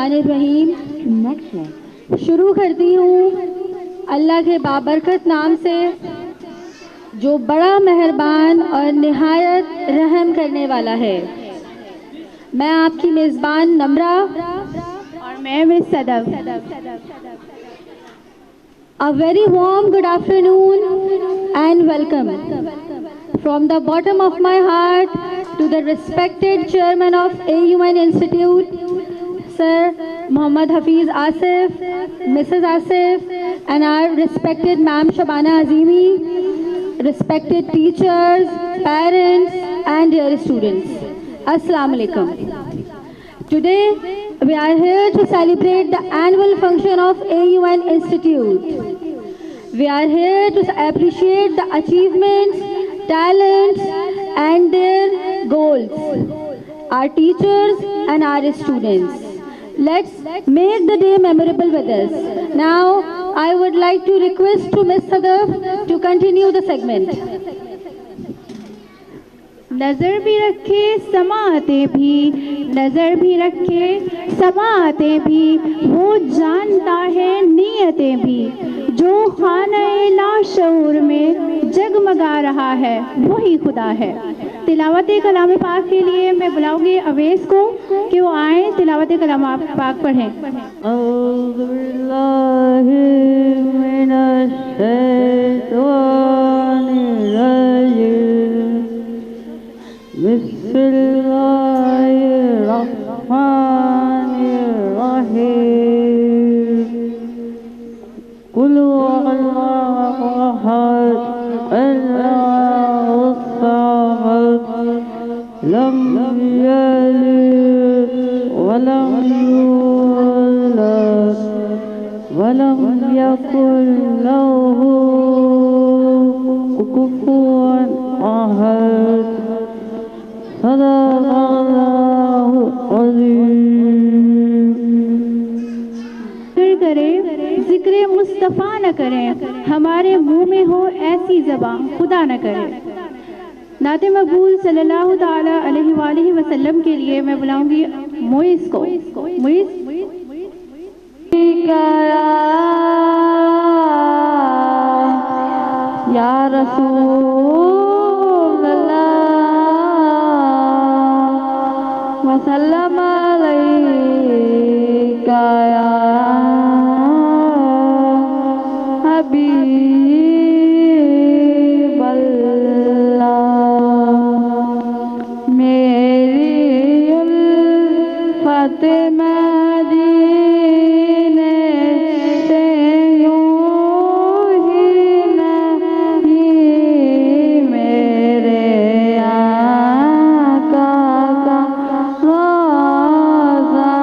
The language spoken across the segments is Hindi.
बिस्मिल्लाहिर्रहमानिर्रहीम। शुरू करती हूँ अल्लाह के बाबरकत नाम से, जो बड़ा मेहरबान और निहायत रहम करने वाला है। मैं आपकी मेज़बान नम्रा और मैं miss Sadaf. A very warm good afternoon and welcome from the bottom of my heart to the respected chairman of AUN Institute, Sir Mohammad Hafiz Asif, Mrs. Asif, and our respected Ma'am Shabana Azimi, respected teachers, parents, and dear students. Assalamu alaikum. Today, we are here to celebrate the annual function of AUN Institute. We are here to appreciate the achievements, talents, and their goals, our teachers and our students. Let's make the day memorable with us. Now, I would like to request to Ms. Sadaf to continue the segment. नज़र भी रखे समाते भी, नज़र भी रखे समाते भी, वो जानता है नीयतें भी। जो खाने लाशऊर में जगमगा रहा है वही खुदा है। तिलावत कलाम पाक के लिए मैं बुलाऊंगी अवैस को कि वो आए तिलावत कलाम पाक पढ़ें। जिक्र मुस्तफ़ा न करें, हमारे मुंह में हो ऐसी ज़बान खुदा न करे। नाते मकबूल सल्लल्लाहु ताला अलैहि वसल्लम के लिए मैं बुलाऊंगी मोइस को। मोइस या रसूल अल्लाह वसल्लम अलैका या हबीब अल्लाह। मेरी उल्फत मदीने से यूं ही नहीं, मेरे आका का रोज़ा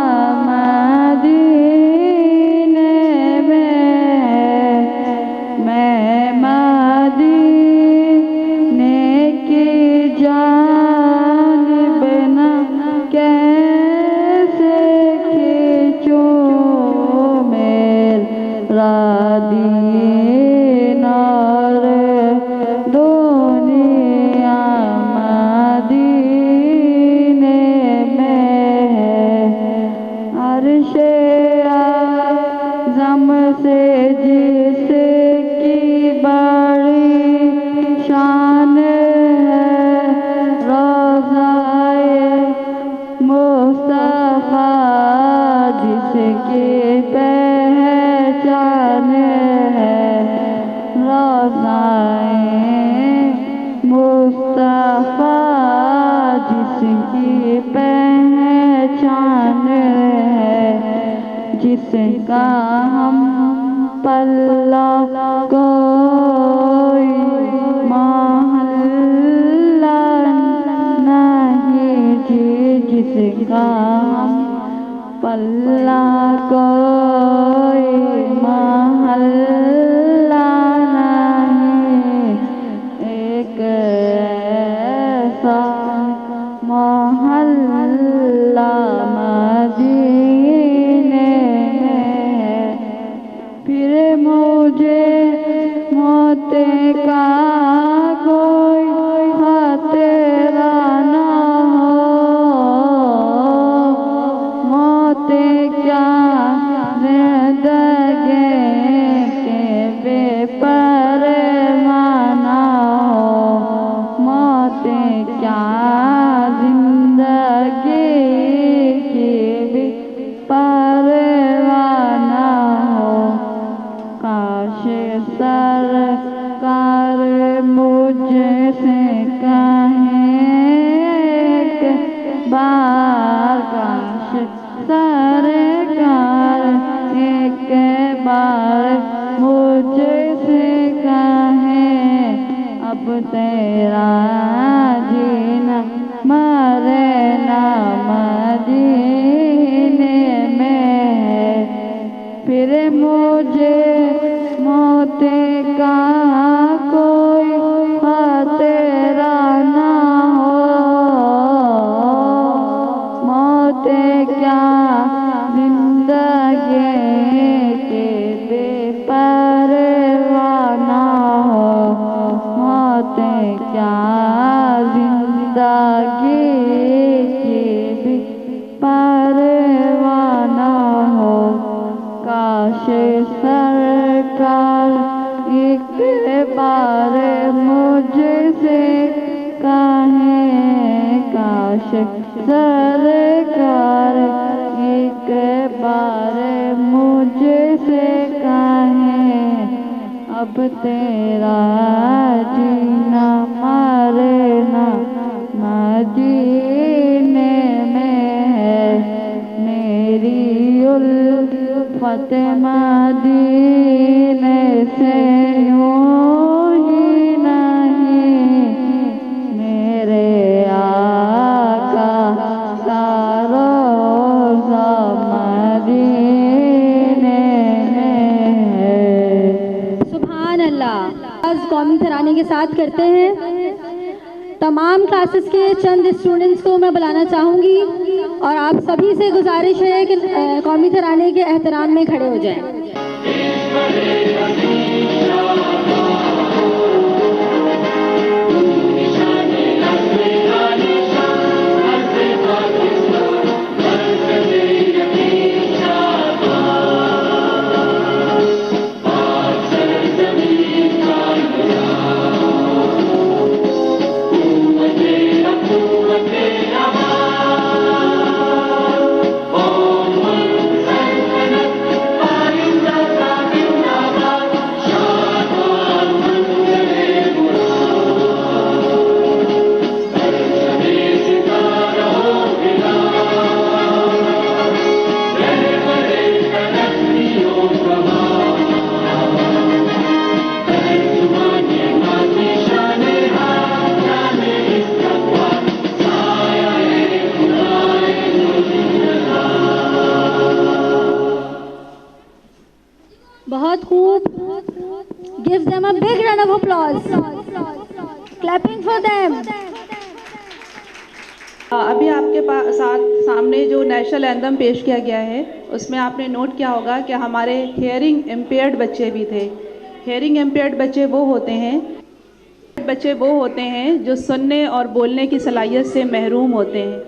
मदीने में है। मैं तेरा जीना मरना मदीने में है। फिर मुझे मौत का कोई खतरा ना हो, मौत क्या जिंदगी के बेपरवाह ना हो, मौत क्या जिंदगी के बेपरवाह ना हो। काश सरकार एक बार मुझसे कहें, काश सरकार एक बार मुझसे कहें, अब तेरा जीना मरना मदीने में है। मेरी उल्फत मदीने से यूं ही नहीं, मेरे आका का रोज़ा मदीने में है। सुभान अल्लाह। आज कौमी तराने के साथ करते हैं। तमाम क्लासेस के चंद स्टूडेंट्स को मैं बुलाना चाहूँगी और आप सभी से गुजारिश है कि कौमी तराने के एहतराम में खड़े हो जाएं। बहुत खूब। Give them a big round of applause. Clapping for them. अभी आपके साथ सामने जो नेशनल एंथम पेश किया गया है, उसमें आपने नोट किया होगा कि हमारे हेयरिंग इम्पेयर्ड बच्चे भी थे। हेयरिंग इम्पेयर्ड बच्चे वो होते हैं जो सुनने और बोलने की सलाहियत से महरूम होते हैं।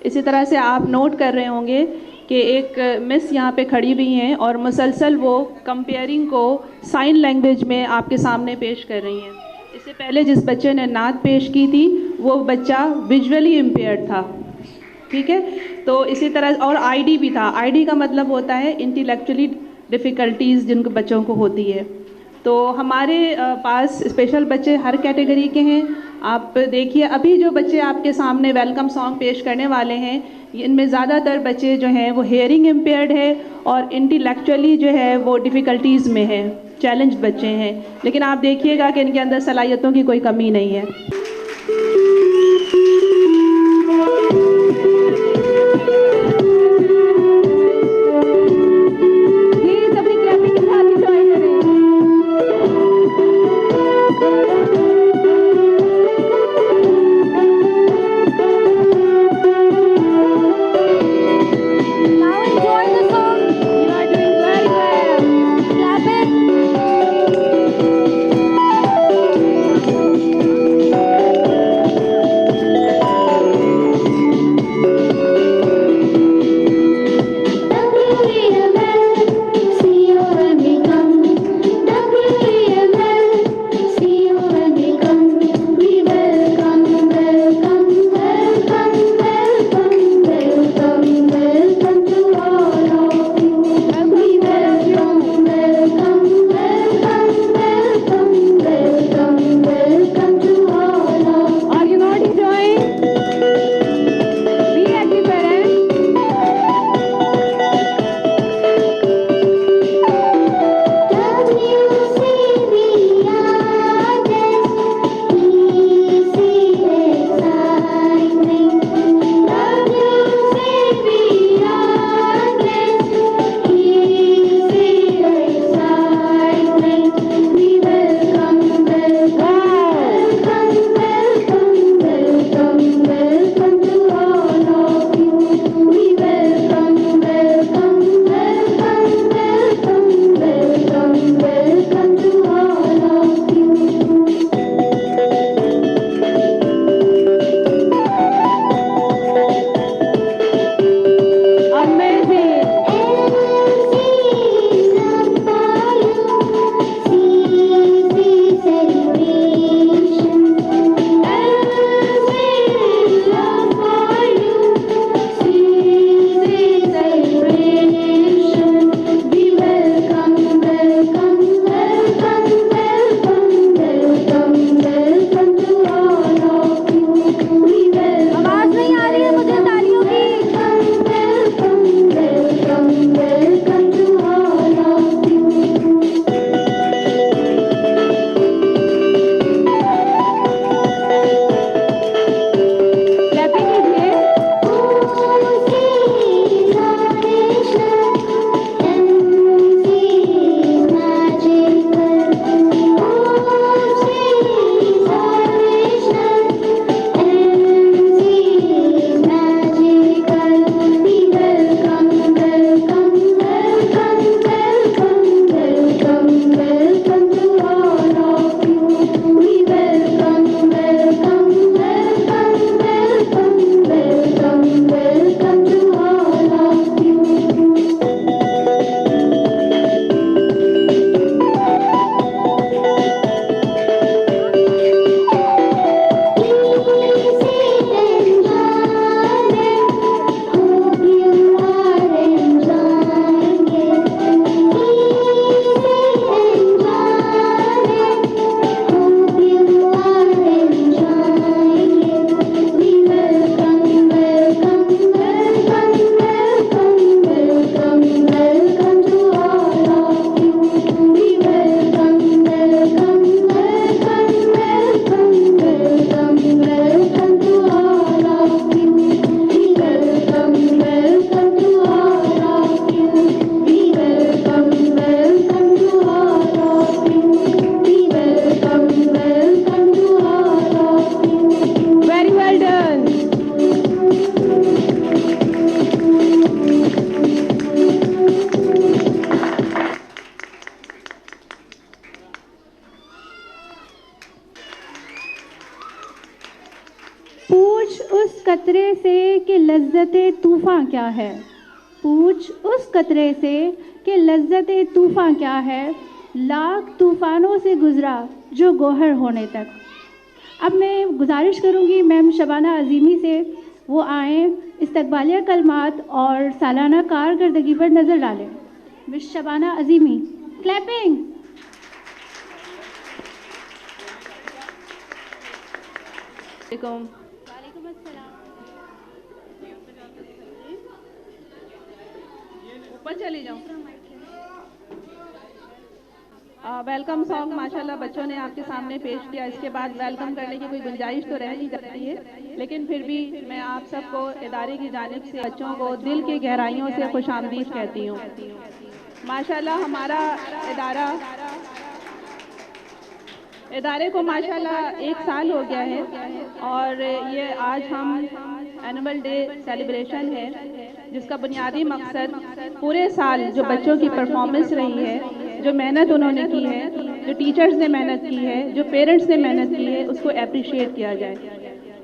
इसी तरह से आप नोट कर रहे होंगे कि एक मिस यहाँ पे खड़ी हुई हैं और मुसलसल वो कंपेयरिंग को साइन लैंग्वेज में आपके सामने पेश कर रही हैं। इससे पहले जिस बच्चे ने नात पेश की थी वो बच्चा विजुअली इम्पेयर्ड था, ठीक है। तो इसी तरह और आईडी भी था। आईडी का मतलब होता है इंटेलेक्चुअली डिफ़िकल्टीज़ जिनको बच्चों को होती है। तो हमारे पास स्पेशल बच्चे हर कैटेगरी के हैं। आप देखिए अभी जो बच्चे आपके सामने वेलकम सॉन्ग पेश करने वाले हैं, इनमें ज़्यादातर बच्चे जो हैं वो हेयरिंग इम्पेयर्ड है और इंटेलेक्चुअली जो है वो डिफ़िकल्टीज़ में है, चैलेंज बच्चे हैं। लेकिन आप देखिएगा कि इनके अंदर सलाहियतों की कोई कमी नहीं है। पूछ उस कतरे से कि लज्जते तूफ़ान क्या है, पूछ उस कतरे से कि लज्जते तूफ़ान क्या है, लाख तूफ़ानों से गुज़रा जो गौहर होने तक। अब मैं गुजारिश करूँगी मैम शबाना अजीमी से वो आएँ, इस्तकबालिया कलमात और सालाना कारकर्दगी पर नज़र डालें। Miss Shabana Azmi, clapping. वालेकुम अस्सलाम। ऊपर चली जाऊँ। वेलकम सॉन्ग माशाल्लाह बच्चों ने आपके सामने पेश किया। इसके बाद वेलकम करने की कोई गुंजाइश तो रह नहीं जाती है, लेकिन फिर भी मैं आप सबको इदारे की जानिब से बच्चों को दिल की गहराइयों से खुशामदीद कहती हूँ। माशाल्लाह हमारा इदारे को माशाल्लाह 1 साल हो गया है और ये आज हम एनुअल डे सेलिब्रेशन है, जिसका बुनियादी मकसद पूरे साल जो बच्चों की परफॉर्मेंस रही है, जो मेहनत उन्होंने की है, जो टीचर्स ने मेहनत की है, जो पेरेंट्स ने मेहनत की है, उसको अप्रिशिएट किया जाए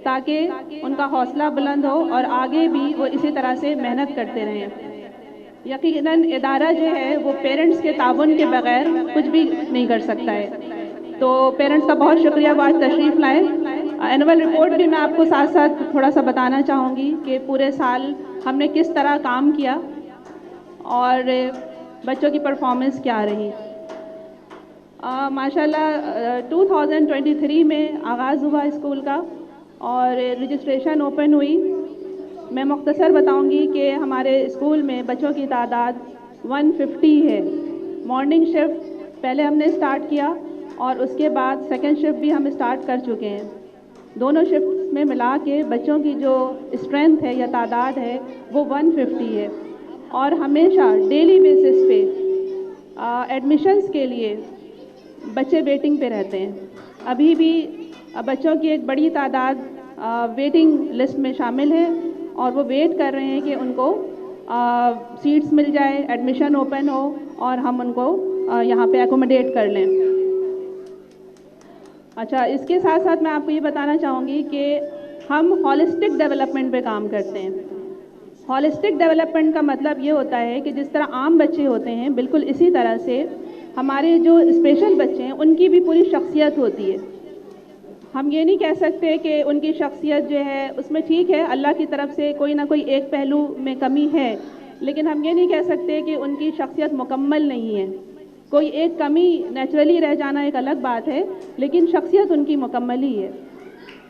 ताकि उनका हौसला बुलंद हो और आगे भी वो इसी तरह से मेहनत करते रहें। यकीनन इदारा जो है वो पेरेंट्स के ताउन के बगैर कुछ भी नहीं कर सकता है। तो पेरेंट्स का बहुत शुक्रिया वो आज तशरीफ़ लाए। एनुअल रिपोर्ट भी मैं आपको साथ साथ थोड़ा सा बताना चाहूँगी कि पूरे साल हमने किस तरह काम किया और बच्चों की परफॉर्मेंस क्या रही। माशाल्लाह 2023 में आगाज़ हुआ स्कूल का और रजिस्ट्रेशन ओपन हुई। मैं मुख्तसर बताऊंगी कि हमारे स्कूल में बच्चों की तादाद 150 है। मॉर्निंग शिफ्ट पहले हमने स्टार्ट किया और उसके बाद सेकेंड शिफ्ट भी हम स्टार्ट कर चुके हैं। दोनों शिफ्ट में मिला के बच्चों की जो स्ट्रेंथ है या तादाद है वो 150 है और हमेशा डेली बेसिस पे एडमिशन्स के लिए बच्चे वेटिंग पे रहते हैं। अभी भी बच्चों की एक बड़ी तादाद वेटिंग लिस्ट में शामिल है और वो वेट कर रहे हैं कि उनको सीट्स मिल जाए, एडमिशन ओपन हो और हम उनको यहाँ पे एकोमोडेट कर लें। अच्छा, इसके साथ साथ मैं आपको ये बताना चाहूँगी कि हम हॉलिस्टिक डेवलपमेंट पे काम करते हैं। हॉलिस्टिक डेवलपमेंट का मतलब ये होता है कि जिस तरह आम बच्चे होते हैं बिल्कुल इसी तरह से हमारे जो स्पेशल बच्चे हैं उनकी भी पूरी शख्सियत होती है। हम ये नहीं कह सकते कि उनकी शख्सियत जो है उसमें ठीक है, अल्लाह की तरफ से कोई ना कोई एक पहलू में कमी है, लेकिन हम ये नहीं कह सकते कि उनकी शख्सियत मुकम्मल नहीं है। कोई एक कमी नेचुरली रह जाना एक अलग बात है, लेकिन शख्सियत उनकी मुकम्मल ही है।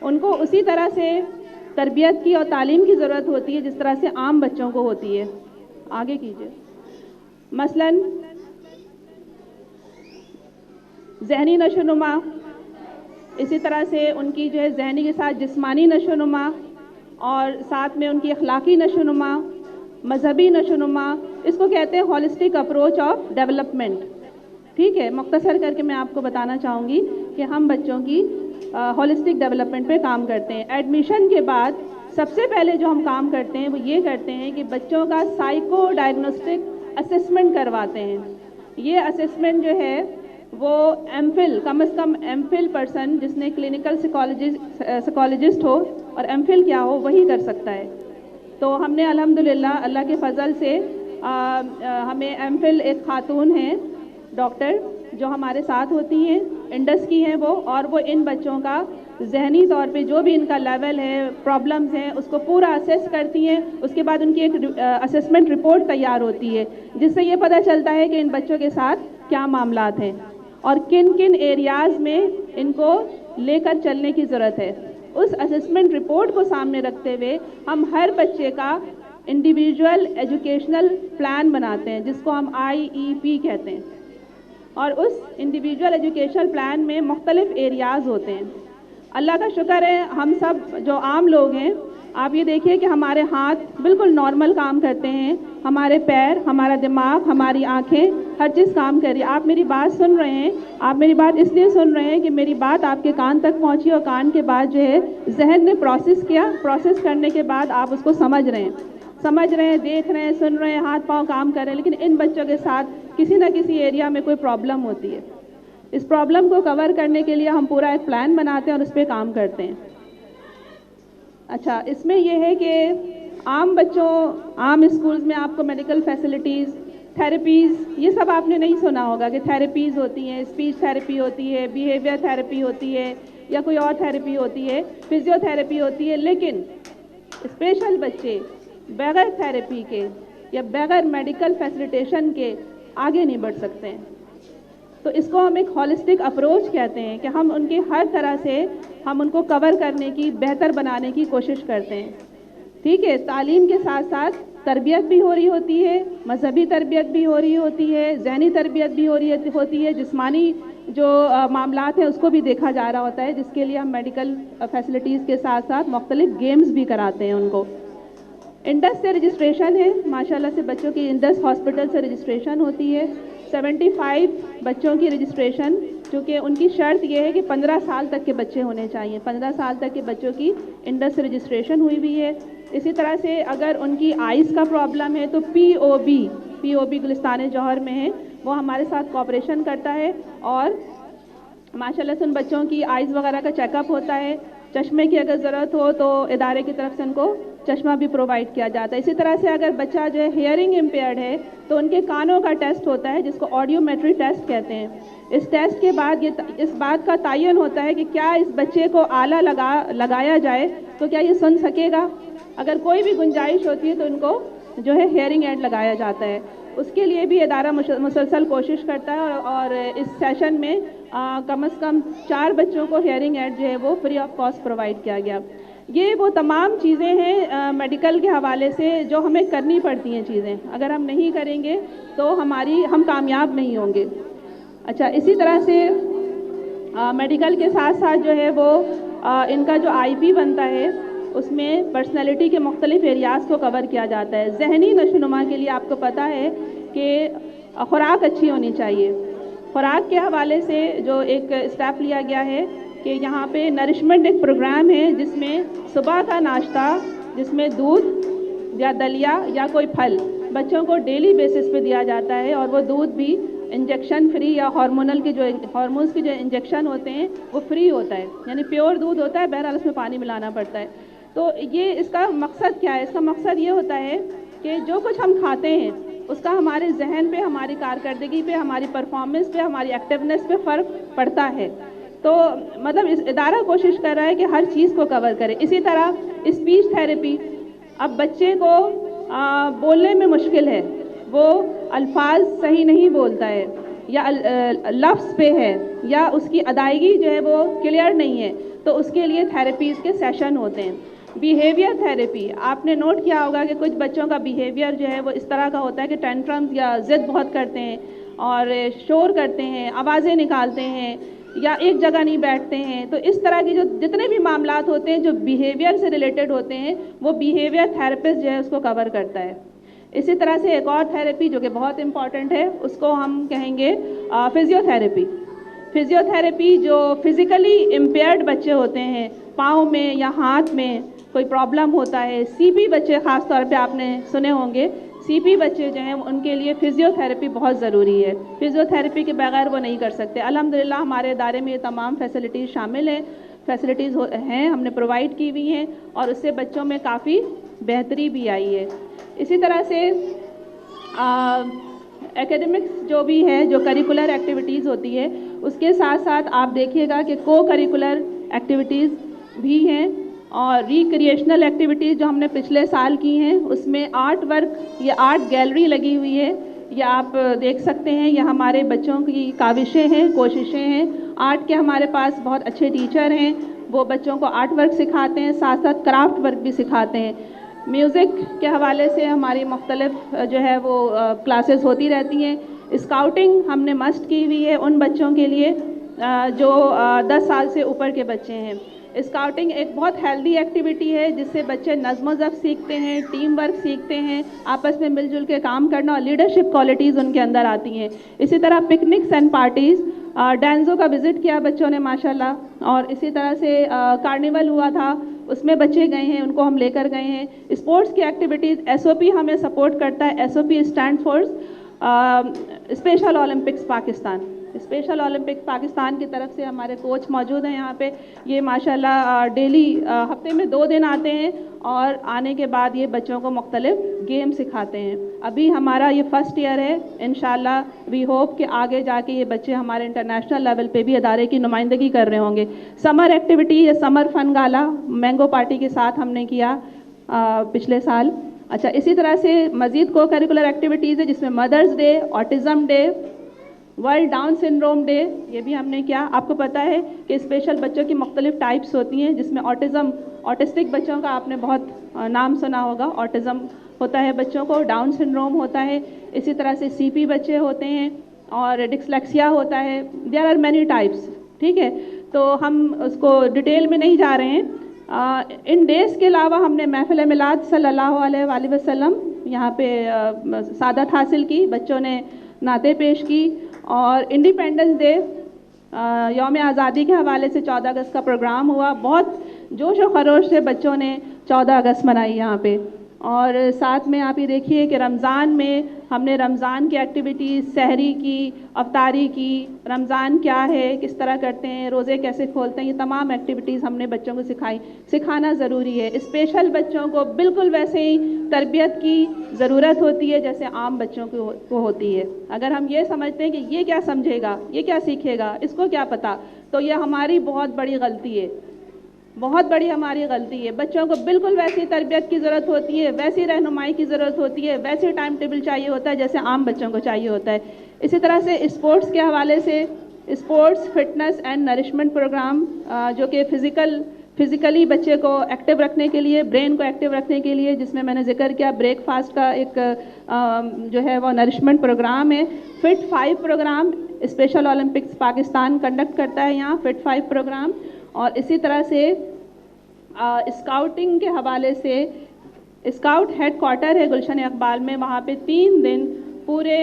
उनको उसी तरह से तरबियत की और तालीम की ज़रूरत होती है जिस तरह से आम बच्चों को होती है। आगे कीजिए। मसलन ज़हनी नशोनुमा, इसी तरह से उनकी जो है ज़हनी के साथ जिस्मानी नशोनुमा और साथ में उनकी अखलाकी नशोनुमा, मजहबी नशोनुमा, इसको कहते हैं हॉलिस्टिक अप्रोच ऑफ डेवलपमेंट। ठीक है, मुख्तसर करके मैं आपको बताना चाहूँगी कि हम बच्चों की हॉलिस्टिक डेवलपमेंट पे काम करते हैं। एडमिशन के बाद सबसे पहले जो हम काम करते हैं वो ये करते हैं कि बच्चों का साइको डायग्नोस्टिक असेसमेंट करवाते हैं। ये असेसमेंट जो है वो एमफिल, कम से कम एमफिल पर्सन जिसने क्लिनिकल साइकोलॉजिस्ट हो और एमफिल क्या हो वही कर सकता है। तो हमने अल्हम्दुलिल्लाह अल्लाह के फ़ज़ल से हमें एमफिल एक खातून हैं डॉक्टर जो हमारे साथ होती हैं, इंडस की हैं वो, और वो इन बच्चों का जहनी तौर पे जो भी इनका लेवल है, प्रॉब्लम्स हैं, उसको पूरा असेस करती हैं। उसके बाद उनकी एक असेसमेंट रिपोर्ट तैयार होती है जिससे ये पता चलता है कि इन बच्चों के साथ क्या मामलात हैं और किन किन एरियाज़ में इनको लेकर चलने की ज़रूरत है। उस असेसमेंट रिपोर्ट को सामने रखते हुए हम हर बच्चे का इंडिविजुअल एजुकेशनल प्लान बनाते हैं जिसको हम IEP कहते हैं, और उस इंडिविजुअल एजुकेशनल प्लान में मुख्तलिफ एरियाज़ होते हैं। अल्लाह का शुक्र है हम सब जो आम लोग हैं, आप ये देखिए कि हमारे हाथ बिल्कुल नॉर्मल काम करते हैं, हमारे पैर, हमारा दिमाग, हमारी आंखें, हर चीज़ काम कर रही है। आप मेरी बात सुन रहे हैं, आप मेरी बात इसलिए सुन रहे हैं कि मेरी बात आपके कान तक पहुंची और कान के बाद जो है जहन ने प्रोसेस किया, प्रोसेस करने के बाद आप उसको समझ रहे हैं, देख रहे हैं, सुन रहे हैं, हाथ पाँव काम कर रहे हैं। लेकिन इन बच्चों के साथ किसी न किसी एरिया में कोई प्रॉब्लम होती है। इस प्रॉब्लम को कवर करने के लिए हम पूरा एक प्लान बनाते हैं और उस पर काम करते हैं। अच्छा, इसमें यह है कि आम बच्चों, आम स्कूल्स में आपको मेडिकल फैसिलिटीज़, थेरेपीज़, ये सब आपने नहीं सुना होगा कि थेरेपीज़ होती हैं, स्पीच थेरेपी होती है, बिहेवियर थेरेपी होती है या कोई और थेरेपी होती है, फिजियोथेरेपी होती है। लेकिन स्पेशल बच्चे बगैर थेरेपी के या बगैर मेडिकल फैसिलिटेशन के आगे नहीं बढ़ सकते हैं। तो इसको हम एक हॉलिस्टिक अप्रोच कहते हैं कि हम उनके हर तरह से हम उनको कवर करने की, बेहतर बनाने की कोशिश करते हैं। ठीक है, तालीम के साथ साथ तरबियत भी हो रही होती है, मजहबी तरबियत भी हो रही होती है, ज़हनी तरबियत भी हो रही होती है, जिस्मानी जो मामलात हैं उसको भी देखा जा रहा होता है, जिसके लिए हम मेडिकल फैसिलिटीज़ के साथ साथ मुख्तलिफ गेम्स भी कराते हैं उनको। इंडस से रजिस्ट्रेशन है, माशाल्लाह से बच्चों की इंडस हॉस्पिटल से रजिस्ट्रेशन होती है। 75 बच्चों की रजिस्ट्रेशन, क्योंकि उनकी शर्त यह है कि 15 साल तक के बच्चे होने चाहिए। 15 साल तक के बच्चों की इंडस से रजिस्ट्रेशन हुई हुई है। इसी तरह से अगर उनकी आइज़ का प्रॉब्लम है तो पीओबी गुलिस्तान जौहर में है, वो हमारे साथ कोऑपरेशन करता है और माशाल्लाह से उन बच्चों की आइज़ वगैरह का चेकअप होता है। चश्मे की अगर ज़रूरत हो तो इदारे की तरफ से उनको चश्मा भी प्रोवाइड किया जाता है। इसी तरह से अगर बच्चा जो है हियरिंग इम्पेयर्ड है तो उनके कानों का टेस्ट होता है, जिसको ऑडियोमेट्री टेस्ट कहते हैं। इस टेस्ट के बाद ये इस बात का तयन होता है कि क्या इस बच्चे को आला लगाया जाए तो क्या ये सुन सकेगा। अगर कोई भी गुंजाइश होती है तो उनको जो है हियरिंग एड लगाया जाता है। उसके लिए भी इदारा मुसलसल कोशिश करता है और इस सेशन में कम से कम 4 बच्चों को हियरिंग एड जो है वो फ्री ऑफ कॉस्ट प्रोवाइड किया गया। ये वो तमाम चीज़ें हैं मेडिकल के हवाले से जो हमें करनी पड़ती हैं चीज़ें, अगर हम नहीं करेंगे तो हम कामयाब नहीं होंगे। अच्छा, इसी तरह से मेडिकल के साथ साथ जो है वो इनका जो आईपी बनता है उसमें पर्सनैलिटी के मुख्तलिफ एरियाज़ को कवर किया जाता है। जहनी नशोनुमा के लिए आपको पता है कि खुराक अच्छी होनी चाहिए। खुराक के हवाले से जो एक स्टेप लिया गया है कि यहाँ पे नरिशमेंट एक प्रोग्राम है जिसमें सुबह का नाश्ता, जिसमें दूध या दलिया या कोई फल बच्चों को डेली बेसिस पे दिया जाता है और वो दूध भी इंजेक्शन फ्री या हार्मोन्स के जो इंजेक्शन होते हैं वो फ्री होता है, यानी प्योर दूध होता है, बहरहाल उसमें पानी मिलाना पड़ता है। तो ये इसका मकसद क्या है? इसका मकसद ये होता है कि जो कुछ हम खाते हैं उसका हमारे जहन पे, हमारी कारकर्दगी पे, हमारी परफॉर्मेंस पे, हमारी एक्टिवनेस पे फ़र्क पड़ता है। तो मतलब इस इदारा कोशिश कर रहा है कि हर चीज़ को कवर करे। इसी तरह स्पीच थेरेपी, अब बच्चे को बोलने में मुश्किल है, वो अल्फाज सही नहीं बोलता है या लफ्ज़ पे है या उसकी अदायगी जो है वो क्लियर नहीं है, तो उसके लिए थेरेपीज़ के सेशन होते हैं। बिहेवियर थेरेपी, आपने नोट किया होगा कि कुछ बच्चों का बिहेवियर जो है वो इस तरह का होता है कि टेंट्रम्स या ज़िद बहुत करते हैं और शोर करते हैं, आवाज़ें निकालते हैं या एक जगह नहीं बैठते हैं। तो इस तरह की जो जितने भी मामलात होते हैं जो बिहेवियर से रिलेटेड होते हैं वो बिहेवियर थेरेपिस्ट जो है उसको कवर करता है। इसी तरह से एक और थेरेपी जो कि बहुत इम्पॉर्टेंट है उसको हम कहेंगे फिजियोथेरेपी। फिजियोथेरेपी जो फिज़िकली इम्पेयर्ड बच्चे होते हैं, पाँव में या हाथ में कोई प्रॉब्लम होता है, सीपी बच्चे ख़ास तौर पे आपने सुने होंगे, सीपी बच्चे जो हैं उनके लिए फ़िज़ियोथेरेपी बहुत ज़रूरी है। फ़िज़ियोथेरेपी के बगैर वो नहीं कर सकते। अल्हम्दुलिल्लाह हमारे इदारे में ये तमाम फैसिलिटीज़ शामिल हैं, फैसिलिटीज़ हैं, हमने प्रोवाइड की हुई हैं और उससे बच्चों में काफ़ी बेहतरी भी आई है। इसी तरह से एकेडमिक्स जो भी है, जो करिकुलर एक्टिविटीज़ होती है, उसके साथ साथ आप देखिएगा कि को करिकुलर एक्टिविटीज़ भी हैं और रिक्रिएशनल एक्टिविटीज़ जो हमने पिछले साल की हैं उसमें आर्ट वर्क, ये आर्ट गैलरी लगी हुई है, ये आप देख सकते हैं। ये हमारे बच्चों की काविशें हैं, कोशिशें हैं। आर्ट के हमारे पास बहुत अच्छे टीचर हैं, वो बच्चों को आर्ट वर्क सिखाते हैं, साथ साथ क्राफ्ट वर्क भी सिखाते हैं। म्यूज़िक के हवाले से हमारी मुख्तलिफ जो है वो क्लासेस होती रहती हैं। स्काउटिंग हमने मस्ट की हुई है उन बच्चों के लिए जो 10 साल से ऊपर के बच्चे हैं। स्काउटिंग एक बहुत हेल्दी एक्टिविटी है जिससे बच्चे नज़्म ज़ब्त सीखते हैं, टीम वर्क सीखते हैं, आपस में मिलजुल के काम करना और लीडरशिप क्वालिटीज़ उनके अंदर आती हैं। इसी तरह पिकनिक्स एंड पार्टीज़, डांसो का विज़िट किया बच्चों ने माशाल्लाह, और इसी तरह से कार्निवल हुआ था, उसमें बच्चे गए हैं, उनको हम लेकर गए हैं। स्पोर्ट्स की एक्टिविटीज़, एसओपी हमें सपोर्ट करता है। SOP stand for special Olympics Pakistan. Special Olympics Pakistan की तरफ से हमारे कोच मौजूद हैं यहाँ पे। ये माशाल्लाह डेली हफ्ते में 2 दिन आते हैं और आने के बाद ये बच्चों को मुख्तलिफ गेम सिखाते हैं। अभी हमारा ये फर्स्ट ईयर है, इंशाल्लाह वी होप कि आगे जाके ये बच्चे हमारे इंटरनेशनल लेवल पे भी अदारे की नुमाइंदगी कर रहे होंगे। समर एक्टिविटी या समर फन गाला मैंगो पार्टी के साथ हमने किया पिछले साल। अच्छा, इसी तरह से मज़ीद को करिकुलर एक्टिविटीज़ है जिसमें mothers day, autism day, world down syndrome day, ये भी हमने किया। आपको पता है कि स्पेशल बच्चों की मुख्तलिफ टाइप्स होती हैं जिसमें ऑटिस्टिक बच्चों का आपने बहुत नाम सुना होगा। ऑटिज़म होता है बच्चों को, डाउन सिंड्रोम होता है, इसी तरह से CP बच्चे होते हैं और डिस्लेक्सिया होता है। देयर आर मैनी टाइप्स, ठीक है, तो हम उसको डिटेल में नहीं जा रहे हैं। इन डेज़ के अलावा हमने महफ़िल मिलाद सल्लल्लाहु अलैहि वसल्लम यहाँ पे सादत हासिल की, बच्चों ने नाते पेश की। और इंडिपेंडेंस डे यौम आज़ादी के हवाले से 14 अगस्त का प्रोग्राम हुआ। बहुत जोश और खरोश से बच्चों ने 14 अगस्त मनाई यहाँ पे। और साथ में आप ये देखिए कि रमज़ान में हमने रमज़ान की एक्टिविटीज़, सहरी की, अफ्तारी की, रमज़ान क्या है, किस तरह करते हैं, रोज़े कैसे खोलते हैं, ये तमाम एक्टिविटीज़ हमने बच्चों को सिखाई। सिखाना ज़रूरी है। स्पेशल बच्चों को बिल्कुल वैसे ही तरबियत की ज़रूरत होती है जैसे आम बच्चों को होती है। अगर हम ये समझते हैं कि ये क्या समझेगा, ये क्या सीखेगा, इसको क्या पता, तो ये हमारी बहुत बड़ी गलती है, बहुत बड़ी हमारी गलती है। बच्चों को बिल्कुल वैसी तरबियत की ज़रूरत होती है, वैसी रहनुमाई की ज़रूरत होती है, वैसे टाइम टेबल चाहिए होता है जैसे आम बच्चों को चाहिए होता है। इसी तरह से स्पोर्ट्स के हवाले से sports fitness and nourishment programme जो कि फिज़िकली बच्चे को एक्टिव रखने के लिए, ब्रेन को एक्टिव रखने के लिए, जिसमें मैंने जिक्र किया ब्रेकफास्ट का एक जो है वो नरिशमेंट प्रोग्राम है। Fit 5 programme special Olympics Pakistan conduct करता है यहाँ, फिट 5 प्रोग्राम। और इसी तरह से स्काउटिंग के हवाले से स्काउट हेड क्वार्टर है गुलशन इकबाल में, वहाँ पे 3 दिन पूरे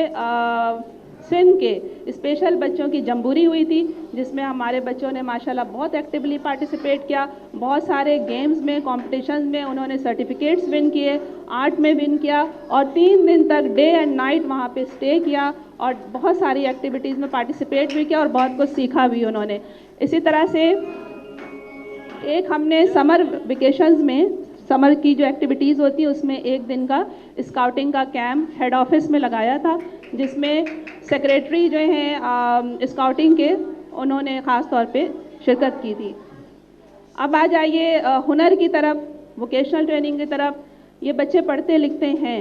सिंध के स्पेशल बच्चों की जम्बूरी हुई थी जिसमें हमारे बच्चों ने माशाल्लाह बहुत एक्टिवली पार्टिसिपेट किया। बहुत सारे गेम्स में, कॉम्पिटिशन्स में उन्होंने सर्टिफिकेट्स विन किए, आर्ट में विन किया और 3 दिन तक डे एंड नाइट वहाँ पे स्टे किया और बहुत सारी एक्टिविटीज़ में पार्टिसिपेट भी किया और बहुत कुछ सीखा भी उन्होंने। इसी तरह से एक हमने समर वेकेशंस में समर की जो एक्टिविटीज़ होती है उसमें 1 दिन का स्काउटिंग का कैंप हेड ऑफिस में लगाया था जिसमें सेक्रेटरी जो हैं स्काउटिंग के उन्होंने ख़ास तौर पे शिरकत की थी। अब आ जाइए हुनर की तरफ, वोकेशनल ट्रेनिंग की तरफ। ये बच्चे पढ़ते लिखते हैं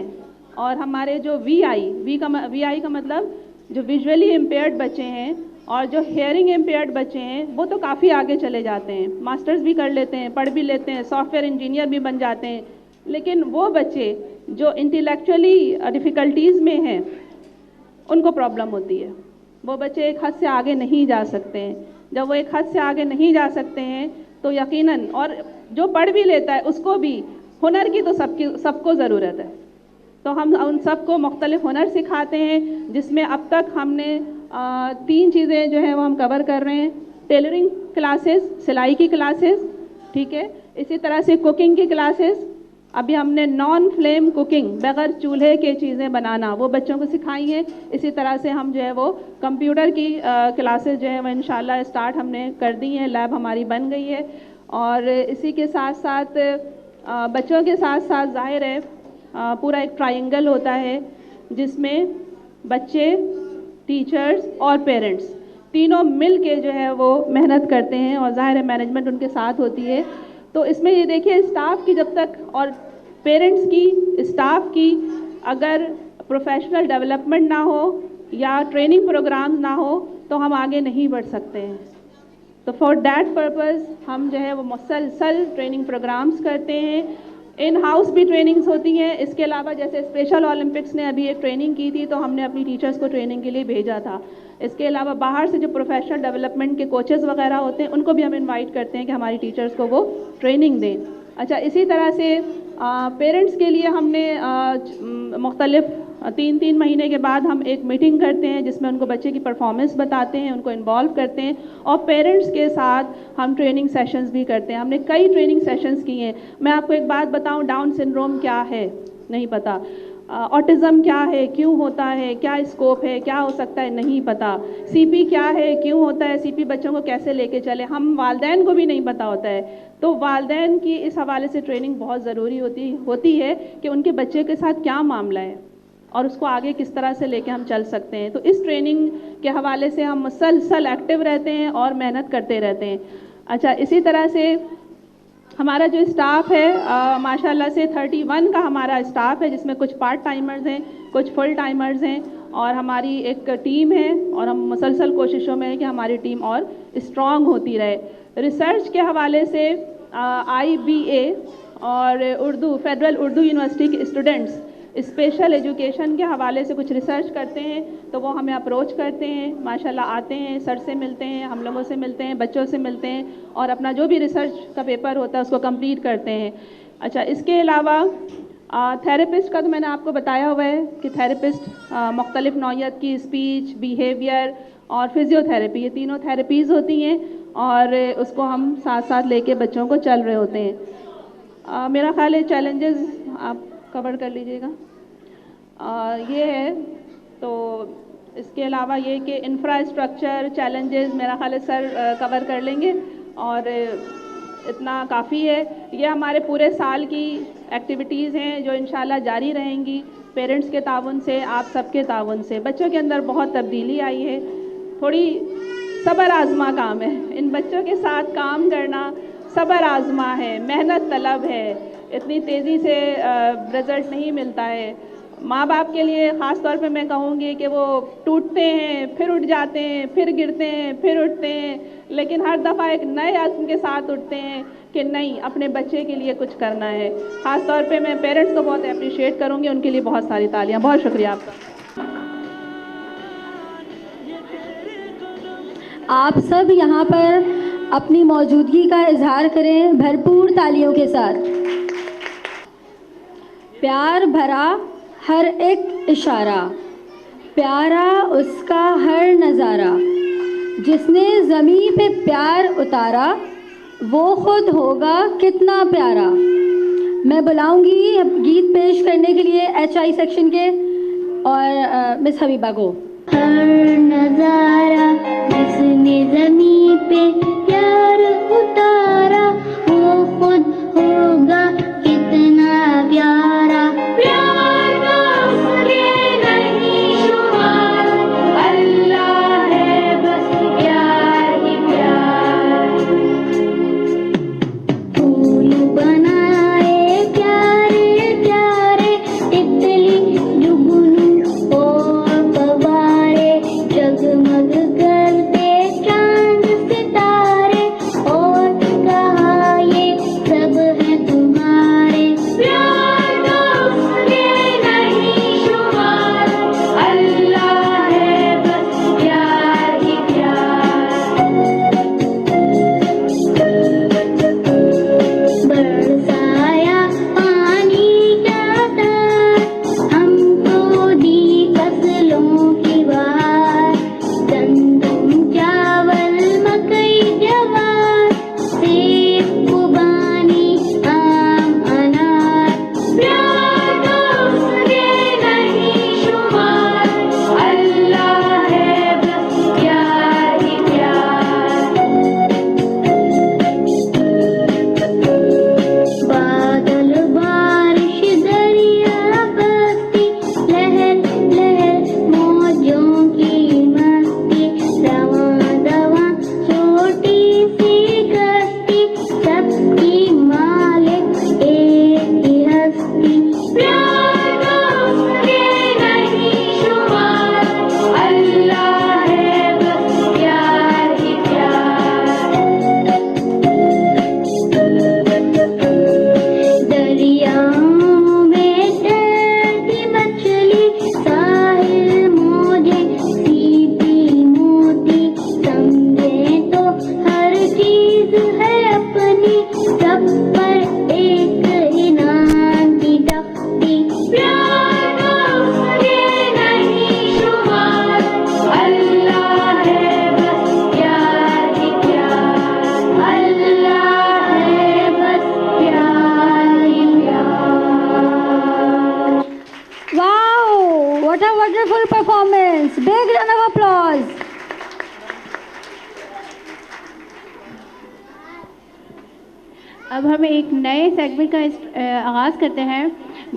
और हमारे जो वी का मतलब जो विजुअली इम्पेयर्ड बच्चे हैं और जो हेयरिंग इम्पेयर्ड बच्चे हैं वो तो काफ़ी आगे चले जाते हैं, मास्टर्स भी कर लेते हैं, पढ़ भी लेते हैं, सॉफ्टवेयर इंजीनियर भी बन जाते हैं। लेकिन वो बच्चे जो इंटेलेक्चुअली डिफ़िकल्टीज़ में हैं उनको प्रॉब्लम होती है। वो बच्चे एक हद से आगे नहीं जा सकते हैं। जब वो एक हद से आगे नहीं जा सकते हैं तो यकीनन, और जो पढ़ भी लेता है उसको भी हुनर की तो सबको ज़रूरत है। तो हम उन सबको मुख्तलिफ हुनर सिखाते हैं जिसमें अब तक हमने 3 चीज़ें जो हैं वो हम कवर कर रहे हैं। टेलरिंग क्लासेस, सिलाई की क्लासेस, ठीक है, इसी तरह से कुकिंग की क्लासेस। अभी हमने नॉन फ्लेम कुकिंग, बगैर चूल्हे के चीज़ें बनाना, वो बच्चों को सिखाई हैं। इसी तरह से हम जो है वो कंप्यूटर की क्लासेस जो है वो इंशाल्लाह स्टार्ट हमने कर दी हैं, लैब हमारी बन गई है। और इसी के साथ साथ बच्चों के साथ साथ ज़ाहिर है पूरा एक ट्रायंगल होता है जिसमें बच्चे, टीचर्स और पेरेंट्स तीनों मिल के जो है वो मेहनत करते हैं और ज़ाहिर है मैनेजमेंट उनके साथ होती है। तो इसमें ये देखिए स्टाफ की जब तक और पेरेंट्स की, स्टाफ की अगर प्रोफेशनल डेवलपमेंट ना हो या ट्रेनिंग प्रोग्राम ना हो तो हम आगे नहीं बढ़ सकते हैं। तो फॉर दैट पर्पज़ हम जो है वो मुसलसल ट्रेनिंग प्रोग्राम्स करते हैं। इन हाउस भी ट्रेनिंग्स होती हैं। इसके अलावा जैसे स्पेशल ओलंपिक्स ने अभी एक ट्रेनिंग की थी तो हमने अपनी टीचर्स को ट्रेनिंग के लिए भेजा था। इसके अलावा बाहर से जो प्रोफेशनल डेवलपमेंट के कोचेज़ वगैरह होते हैं उनको भी हम इनवाइट करते हैं कि हमारी टीचर्स को वो ट्रेनिंग दें। अच्छा, इसी तरह से पेरेंट्स के लिए हमने मुख्तलिफ 3-3 महीने के बाद हम एक मीटिंग करते हैं जिसमें उनको बच्चे की परफॉर्मेंस बताते हैं, उनको इन्वॉल्व करते हैं और पेरेंट्स के साथ हम ट्रेनिंग सेशंस भी करते हैं। हमने कई ट्रेनिंग सेशंस किए हैं। मैं आपको एक बात बताऊं, डाउन सिंड्रोम क्या है नहीं पता। ऑटिज़म क्या है, क्यों होता है, क्या स्कोप है, क्या हो सकता है, नहीं पता। सीपी क्या है, क्यों होता है, सीपी बच्चों को कैसे लेके चले, हम वालिदैन को भी नहीं पता होता है। तो वालिदैन की इस हवाले से ट्रेनिंग बहुत ज़रूरी होती है कि उनके बच्चे के साथ क्या मामला है और उसको आगे किस तरह से लेके हम चल सकते हैं। तो इस ट्रेनिंग के हवाले से हम मुसलसल एक्टिव रहते हैं और मेहनत करते रहते हैं। अच्छा, इसी तरह से हमारा जो स्टाफ है माशाल्लाह से 31 का हमारा स्टाफ है, जिसमें कुछ पार्ट टाइमर्स हैं, कुछ फुल टाइमर्स हैं, और हमारी एक टीम है और हम मुसलसल कोशिशों में हैं कि हमारी टीम और स्ट्रॉन्ग होती रहे। रिसर्च के हवाले से IBA और फेडरल उर्दू यूनिवर्सिटी के स्टूडेंट्स स्पेशल एजुकेशन के हवाले से कुछ रिसर्च करते हैं, तो वो हमें अप्रोच करते हैं, माशाल्लाह आते हैं, सर से मिलते हैं, हम लोगों से मिलते हैं, बच्चों से मिलते हैं और अपना जो भी रिसर्च का पेपर होता है उसको कंप्लीट करते हैं। अच्छा, इसके अलावा थेरेपिस्ट का तो मैंने आपको बताया हुआ है कि थेरेपिस्ट मुख्तलिफ नौइयत की स्पीच, बिहेवियर और फिजियोथेरेपी, ये तीनों थेरेपीज़ होती हैं और उसको हम साथ साथ लेके बच्चों को चल रहे होते हैं। मेरा ख्याल है चैलेंजेस आप कवर कर लीजिएगा। ये है, तो इसके अलावा ये कि इंफ्रास्ट्रक्चर चैलेंजेस मेरा ख्याल है सर कवर कर लेंगे और इतना काफ़ी है। ये हमारे पूरे साल की एक्टिविटीज़ हैं जो इंशाल्लाह जारी रहेंगी पेरेंट्स के ताउन से, आप सबके ताउन से। बच्चों के अंदर बहुत तब्दीली आई है, थोड़ी सब्र आज़मा काम है, इन बच्चों के साथ काम करना सब्र आज़मा है, मेहनत तलब है, इतनी तेज़ी से रिज़ल्ट नहीं मिलता है। माँ बाप के लिए ख़ास तौर पे मैं कहूँगी कि वो टूटते हैं, फिर उठ जाते हैं, फिर गिरते हैं, फिर उठते हैं, लेकिन हर दफ़ा एक नए आज़म के साथ उठते हैं कि नहीं, अपने बच्चे के लिए कुछ करना है। ख़ास तौर पे मैं पेरेंट्स को बहुत अप्रिशिएट करूँगी, उनके लिए बहुत सारी तालियाँ। बहुत शुक्रिया आपका। आप सब यहाँ पर अपनी मौजूदगी का इजहार करें भरपूर तालियों के साथ। प्यार भरा हर एक इशारा, प्यारा उसका हर नज़ारा, जिसने ज़मीं पे प्यार उतारा वो खुद होगा कितना प्यारा। मैं बुलाऊंगी गीत पेश करने के लिए HI सेक्शन के और मिस हबीबा को। हर नजारा जिसने ज़मीं पे प्यार उतारा वो खुद होगा कितना प्यारा। प्यार का उसके नहीं शुमार, अल्लाह है बस प्यार ही प्यार। फूल बनाए प्यारे प्यारे, तितली जुगनू और जगमग करते चांद सितारे। अब हम एक नए सेगमेंट का आगाज़ करते हैं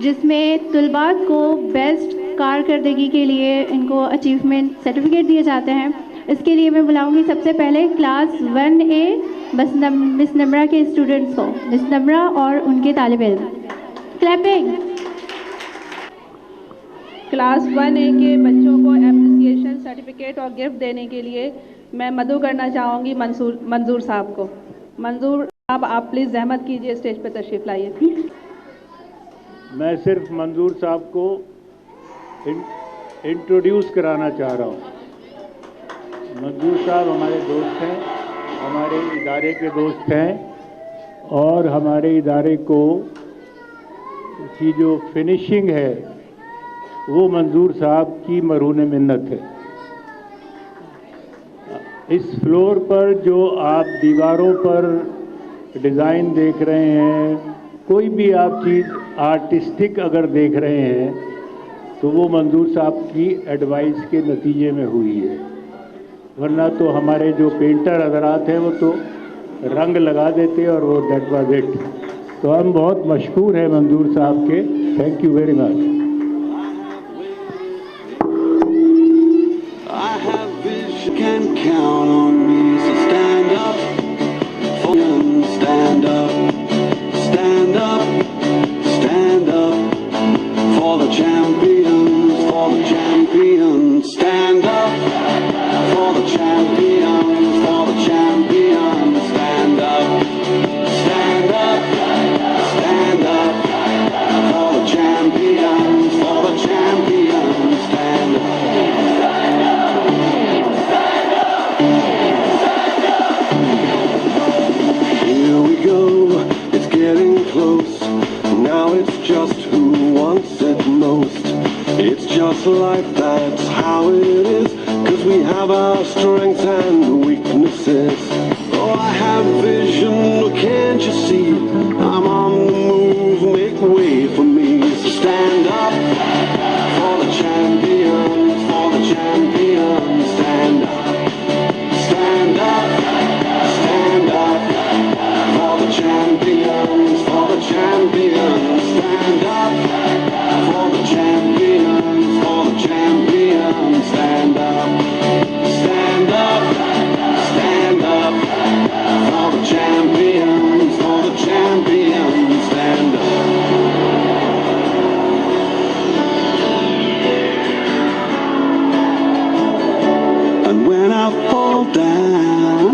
जिसमें तुलबा को बेस्ट कारकर्दगी के लिए इनको अचीवमेंट सर्टिफिकेट दिए जाते हैं। इसके लिए मैं बुलाऊंगी सबसे पहले क्लास 1A मिस नम्रा के स्टूडेंट्स को, मिस नम्रा और उनके तालिब इल्म। क्लैपिंग। क्लास 1A के बच्चों को एप्रिसिएशन सर्टिफिकेट और गिफ्ट देने के लिए मैं मदऊ करना चाहूँगी मंजूर साहब को। मंजूर साहब, आप प्लीज़ जहमत कीजिए, स्टेज पर तशरीफ़ लाइए। मैं सिर्फ मंजूर साहब को इंट्रोड्यूस कराना चाह रहा हूँ। मंजूर साहब हमारे दोस्त हैं, हमारे इदारे के दोस्त हैं और हमारे इदारे को की जो फिनिशिंग है वो मंजूर साहब की मरून मिन्नत है। इस फ्लोर पर जो आप दीवारों पर डिज़ाइन देख रहे हैं, कोई भी आप चीज़ आर्टिस्टिक अगर देख रहे हैं तो वो मंजूर साहब की एडवाइस के नतीजे में हुई है, वरना तो हमारे जो पेंटर हजरात हैं वो तो रंग लगा देते और वो दैट वाज इट। तो हम बहुत मशहूर हैं मंजूर साहब के। Thank you very much. Can count on me, so stand up, stand up, stand up, stand up for the champions, for the champions, stand up for the champions, for the champions, stand up, stand up, stand up for the champions, for the champions, stand up. Here we go, it's getting close. Now it's just who wants it most. It's just life, that's how it is. 'Cause we have our strengths and weaknesses. Oh, I have vision, can't you see? I'm on the move, make way for me. So stand up for the champions, for the champions, stand up. Stand up, stand up for the champions, for the champions, stand up for the champions, for the champions, stand up, stand up, stand up for the champions, for the champions, stand up. And when I fall down,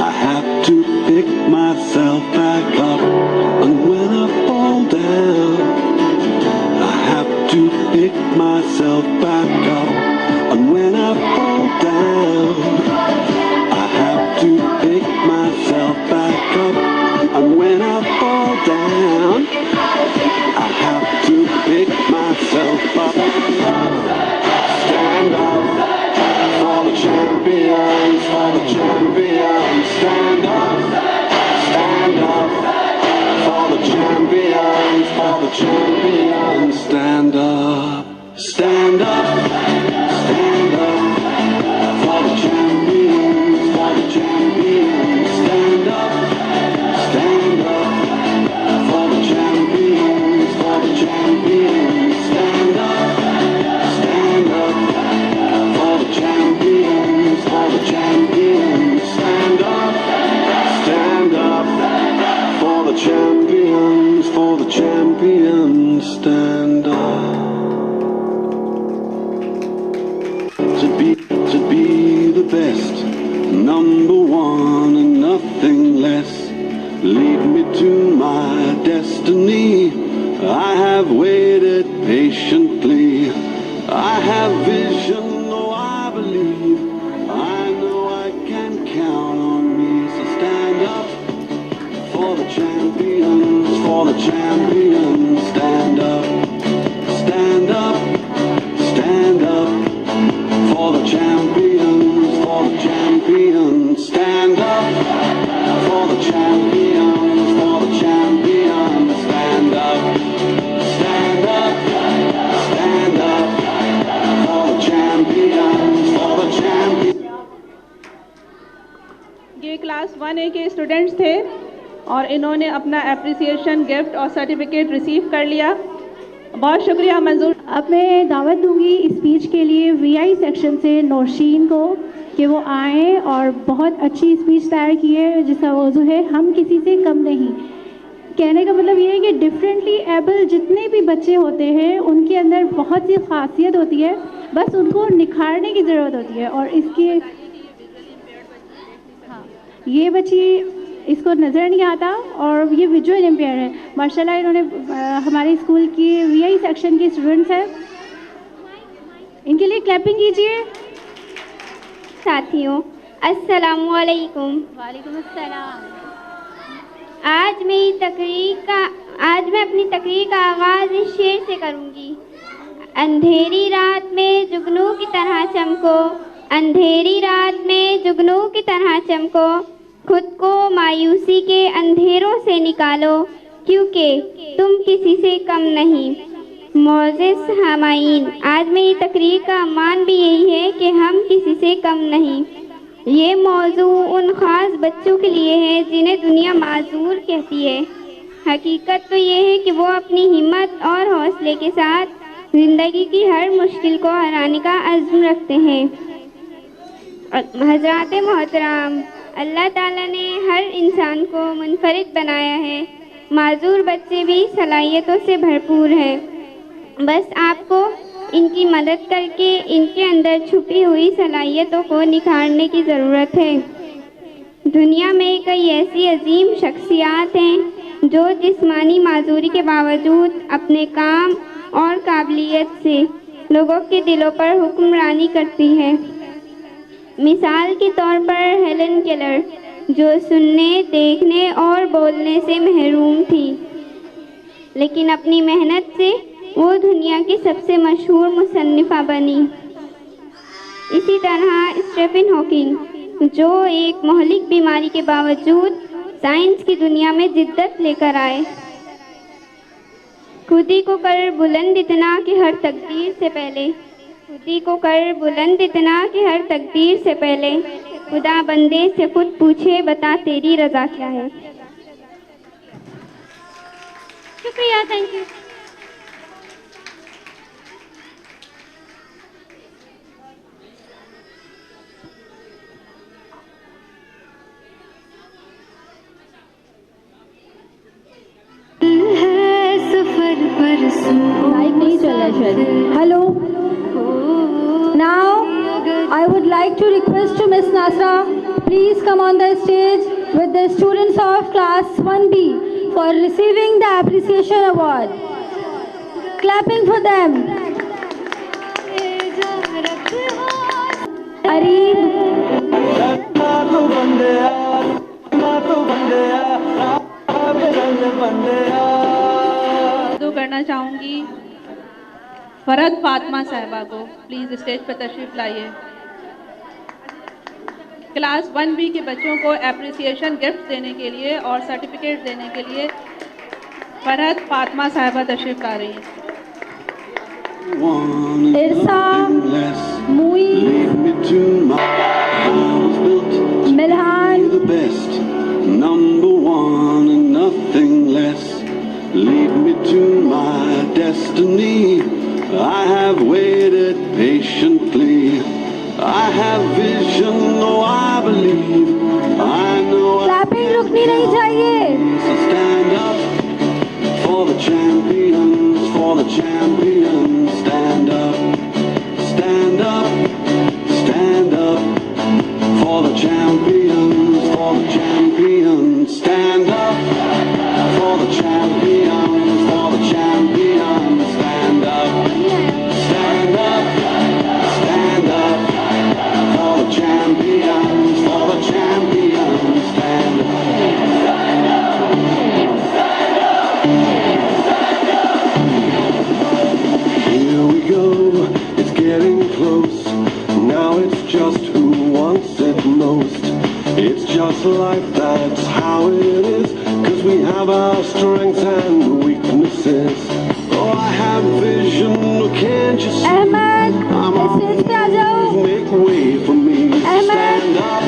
I have to pick myself back up. And when I fall down, I have to pick myself back up. And when I fall down, I have to pick myself back up. And when I fall down, I have to pick myself up. Stand up for the champions, for the champions, stand up, stand up for the champions, for the champions, stand up, stand up, stand up for the champions, for the champions, stand up, stand up for the champions, for the champions, stand up, stand up for the champions, for the champions, stand up, stand up for the champions, for the champions, stand up. To be the best, number one and nothing less. Lead me to my destiny. I have waited patiently. I have vision, oh I believe. I know I can count on me. So stand up for the champions, for the champions, stand up, stand up, stand up for the champions, for the champions, stand up for the champions, for the champions, stand up, stand up, stand up for the champions, for the champions. ये क्लास 1A के स्टूडेंट्स थे और इन्होंने अपना एप्रिसिएशन गिफ्ट और सर्टिफिकेट रिसीव कर लिया। बहुत शुक्रिया मंजूर। अब मैं दावत दूंगी स्पीच के लिए वीआई सेक्शन से नौशीन को कि वो आए और बहुत अच्छी स्पीच तैयार की है जिसका मौजू है हम किसी से कम नहीं। कहने का मतलब ये है कि डिफरेंटली एबल जितने भी बच्चे होते हैं उनके अंदर बहुत सी खासियत होती है, बस उनको निखारने की ज़रूरत होती है। और इसकी ये बच्ची इसको नज़र नहीं आता और ये विजुअल इम्पेयर है। माशाल्लाह इन्होंने हमारे स्कूल की वीआई सेक्शन की स्टूडेंट्स हैं, इनके लिए क्लैपिंग कीजिए। साथियों अस्सलामुअलैकुम। वालेकुम अस्सलाम। आज मैं अपनी तकरीर का आगाज़ इस शेर से करूँगी। अंधेरी रात में जुगनू की तरह चमको, अंधेरी रात में जुगनू की तरह चमको, खुद को मायूसी के अंधेरों से निकालो, क्योंकि तुम किसी से कम नहीं। मोअज़्ज़िज़ सामाईन, आज मेरी तकरीर का मान भी यही है कि हम किसी से कम नहीं। ये मौजू उन ख़ास बच्चों के लिए है जिन्हें दुनिया माजूर कहती है। हकीकत तो ये है कि वो अपनी हिम्मत और हौसले के साथ ज़िंदगी की हर मुश्किल को हराने का अज़्म रखते हैं। हज़रात मोहतरम, अल्लाह ताला ने हर इंसान को मुनफरिद बनाया है। माजूर बच्चे भी सलाहियतों से भरपूर हैं, बस आपको इनकी मदद करके इनके अंदर छुपी हुई सलाहियतों को निखारने की ज़रूरत है। दुनिया में कई ऐसी अजीम शख्सियात हैं जो जिस्मानी माजूरी के बावजूद अपने काम और काबिलियत से लोगों के दिलों पर हुक्मरानी करती है। मिसाल के तौर पर हेलन केलर, जो सुनने, देखने और बोलने से महरूम थी, लेकिन अपनी मेहनत से वो दुनिया की सबसे मशहूर मुसन्निफ़ा बनी। इसी तरह स्टीफन हॉकिंग, जो एक मोहलिक बीमारी के बावजूद साइंस की दुनिया में जिद्दत लेकर आए। खुदी को कर बुलंद इतना कि हर तकदीर से पहले, खुदी को कर बुलंद इतना कि हर तकदीर से पहले खुदा बंदे से खुद पूछे, बता तेरी रज़ा क्या है। शुक्रिया, थैंक यू। माइक नहीं चल रहा शायद। Hello, now I would like to request to Miss Nasra, please come on the stage with the students of class 1B for receiving the appreciation award. Clapping for them. करना चाहूँगी फरहत फातिमा साहिबा को, प्लीज़ स्टेज पर तशरीफ़ लाइए। क्लास 1B के बच्चों को एप्रिसिएशन गिफ्ट देने के लिए और सर्टिफिकेट देने के लिए फरहत फातिमा साहिबा तशरीफ़ ला रही हैं। इरसा, मुई, मिल्हान, number one and nothing less. Lead me to my destiny. I have waited patiently. I have vision, oh I believe. I know. Clapping रुकनी नहीं चाहिए. So stand up for the champions, for the champions. Stand up, stand up, stand up for the champions, for the champions. Stand up for the champions, for the champions. Stand up, stand up, stand up for the champions, for the champions. Stand up, stand up, stand up, stand up. Here we go, it's getting close. Now it's just who wants it most. It's just life, that's how it is. 'Cause we have our strengths and weaknesses. Oh, I have vision, can't you see? Ahmad, I'm on stage पे आ जाओ। make way for me. Ahmad. Stand up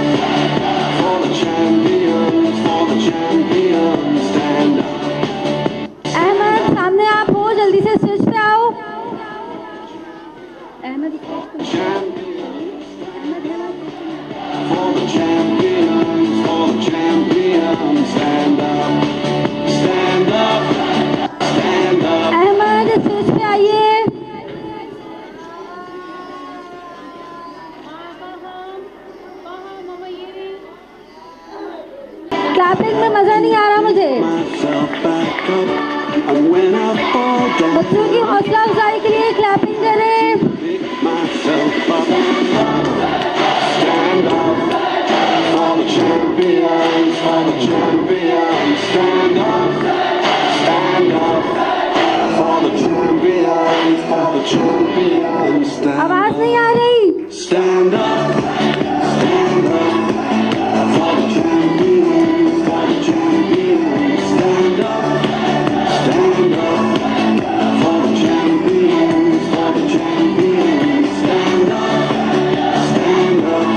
for the champions, for the champions. हौसला नहीं आ रहा मुझे। myself back up. And when I fall down, बच्चों की हौसला अफजाई के लिए क्लैपिंग करें। pick myself up. Stand up for the champions, for the champions. Stand up for the champions, for the champions. आवाज नहीं आ रही। Stand up for the champions, for the champions. Stand up for the champions, for the champions. Stand up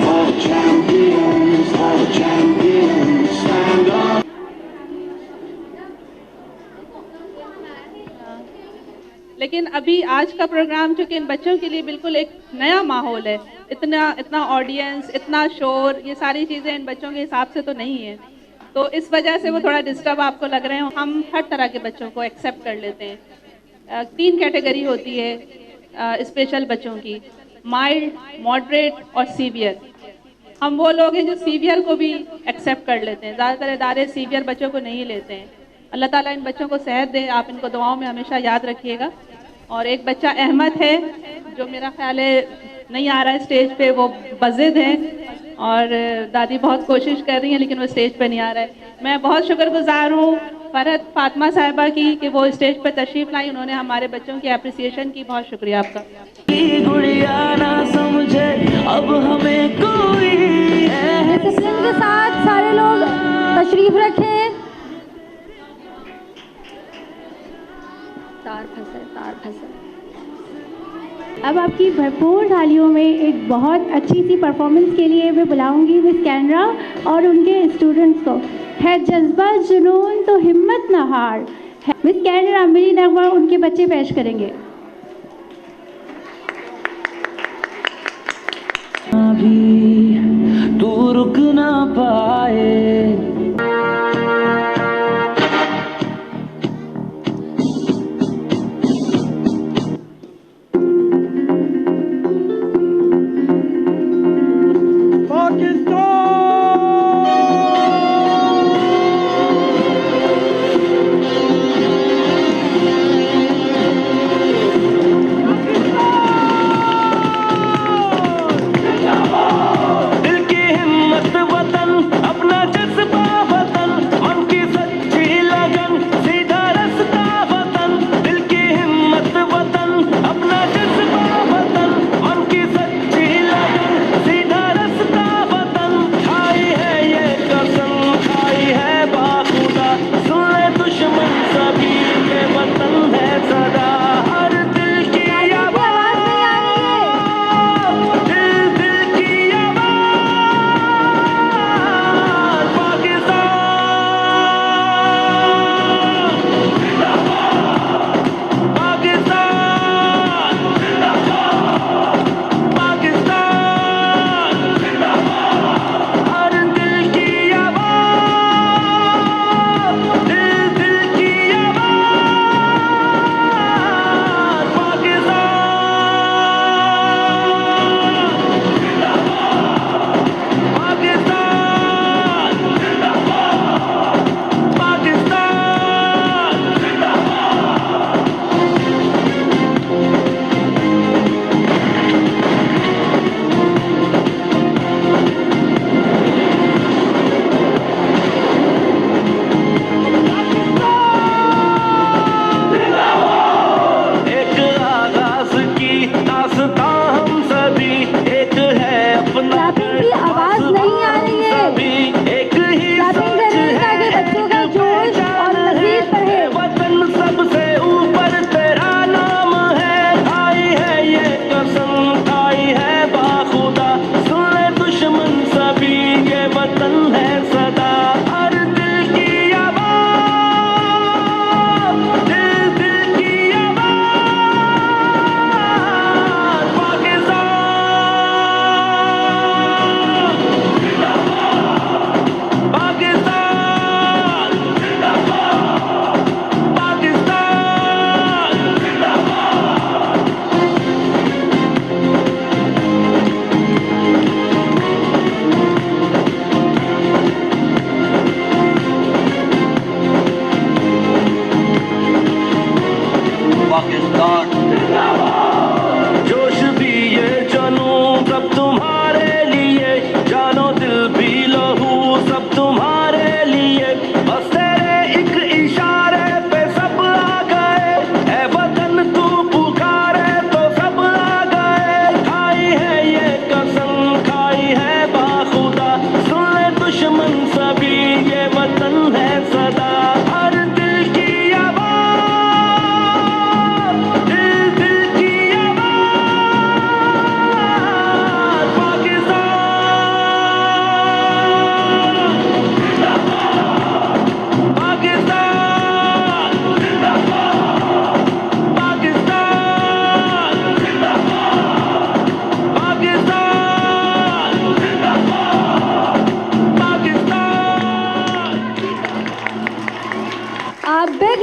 for the champions, for the champions. Stand up. लेकिन अभी आज का प्रोग्राम चूँकि इन बच्चों के लिए बिल्कुल एक नया माहौल है, इतना ऑडियंस, इतना शोर, ये सारी चीज़ें इन बच्चों के हिसाब से तो नहीं है, तो इस वजह से वो थोड़ा डिस्टर्ब आपको लग रहे हो। हम हर तरह के बच्चों को एक्सेप्ट कर लेते हैं। 3 कैटेगरी होती है स्पेशल बच्चों की, माइल्ड, मॉडरेट और सीवियर। हम वो लोग हैं जो सीवियर को भी एक्सेप्ट कर लेते हैं। ज़्यादातर इदारे सीवियर बच्चों को नहीं लेते हैं। अल्लाह ताला इन बच्चों को सेहत दे, आप इनको दुआओं में हमेशा याद रखिएगा। और एक बच्चा अहमद है जो मेरा ख्याल है नहीं आ रहा है स्टेज पे, वो बज़िद हैं और दादी बहुत कोशिश कर रही हैं लेकिन वो स्टेज पे नहीं आ रहा है। मैं बहुत शुक्रगुजार हूँ फरहत फातिमा साहिबा की कि वो स्टेज पर तशरीफ़ लाई, उन्होंने हमारे बच्चों की अप्रिसिएशन की। बहुत शुक्रिया आपका। गुड़िया ना समझे अब हमें कोई डिसिप्लिन के साथ सारे लोग तशरीफ रखें। तार फंसे। अब आपकी भरपूर थालियों में एक बहुत अच्छी सी परफॉर्मेंस के लिए मैं बुलाऊंगी मिस कैनरा और उनके स्टूडेंट्स को। है जज्बा जुनून तो हिम्मत न हार। मिस कैनरा मेरी नगमा उनके बच्चे पेश करेंगे। अभी तू रुक ना पाए, दिल की हिम्मत वतन अपना जज्बा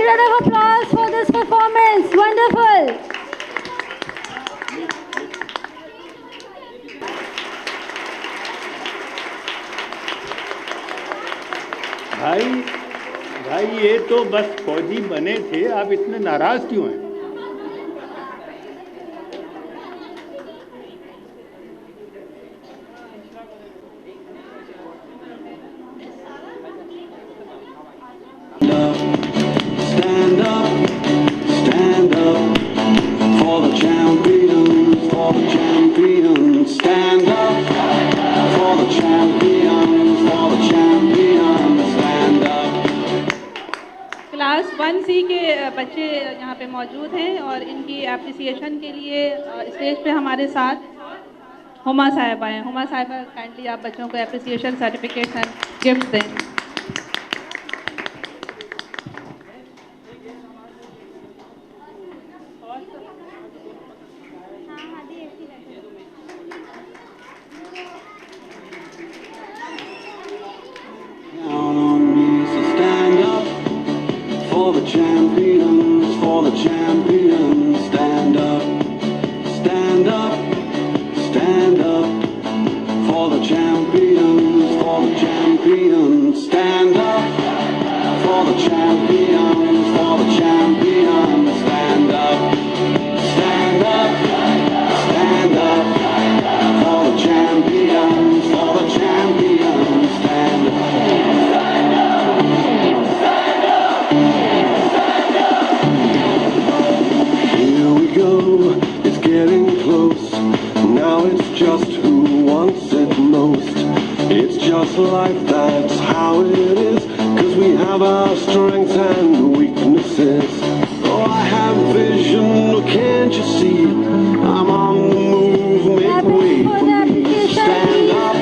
round of applause for this performance. Wonderful. भाई ये तो बस फौजी बने थे, आप इतने नाराज क्यों हैं? Stand up, stand up for the champions, for the champions. Stand up for the champions, for the champions. Stand up. Class 1C के बच्चे यहाँ पे मौजूद हैं और इनकी एप्रिसिएशन के लिए स्टेज पे हमारे साथ हुमा साहिबा हैं। हुमा साहिबा, काइंडली आप बच्चों को एप्रिसिएशन सर्टिफिकेट एंड गिफ्ट दें। Count on me, so stand up for the champions, for the champions. Stand up, stand up, stand up for the champions, for the champions. Stand up for the champions, for the champions. Stand up, stand up, stand up for the champions, for the champions. Stand up. Here we go, it's getting close. Now it's just who wants it most. It's just life, that's how it is. 'Cause we have our strengths and weaknesses. Oh, I have vision, can't you see? I'm on the move, make way for me. Stand up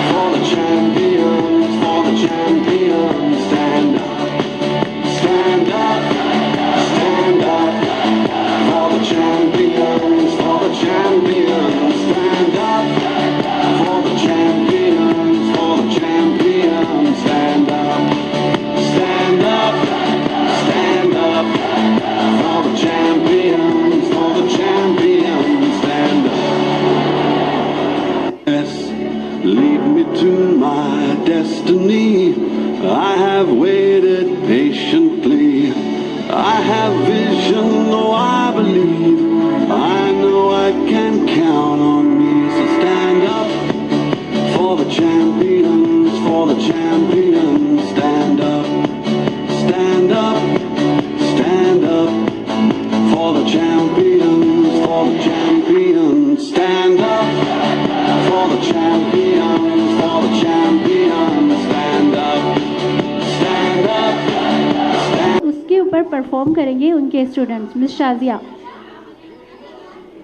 for the champions, for the champions. Stand up, stand up, stand up for the champions, for the champions. Stand up for the champions, for the champions. Stand up, stand up, stand up for the champions, for the champions. Stand up. Yes, lead me to my destiny. I have waited patiently. I have vision, oh I believe. I know I can count on me. So stand up for the champions, for the champions. Stand up, stand up, stand up for the champions, for the champions. Stand up for the champions, for the champions. Stand up, stand up. उसके ऊपर परफॉर्म करेंगे उनके स्टूडेंट्स। मिस शाजिया,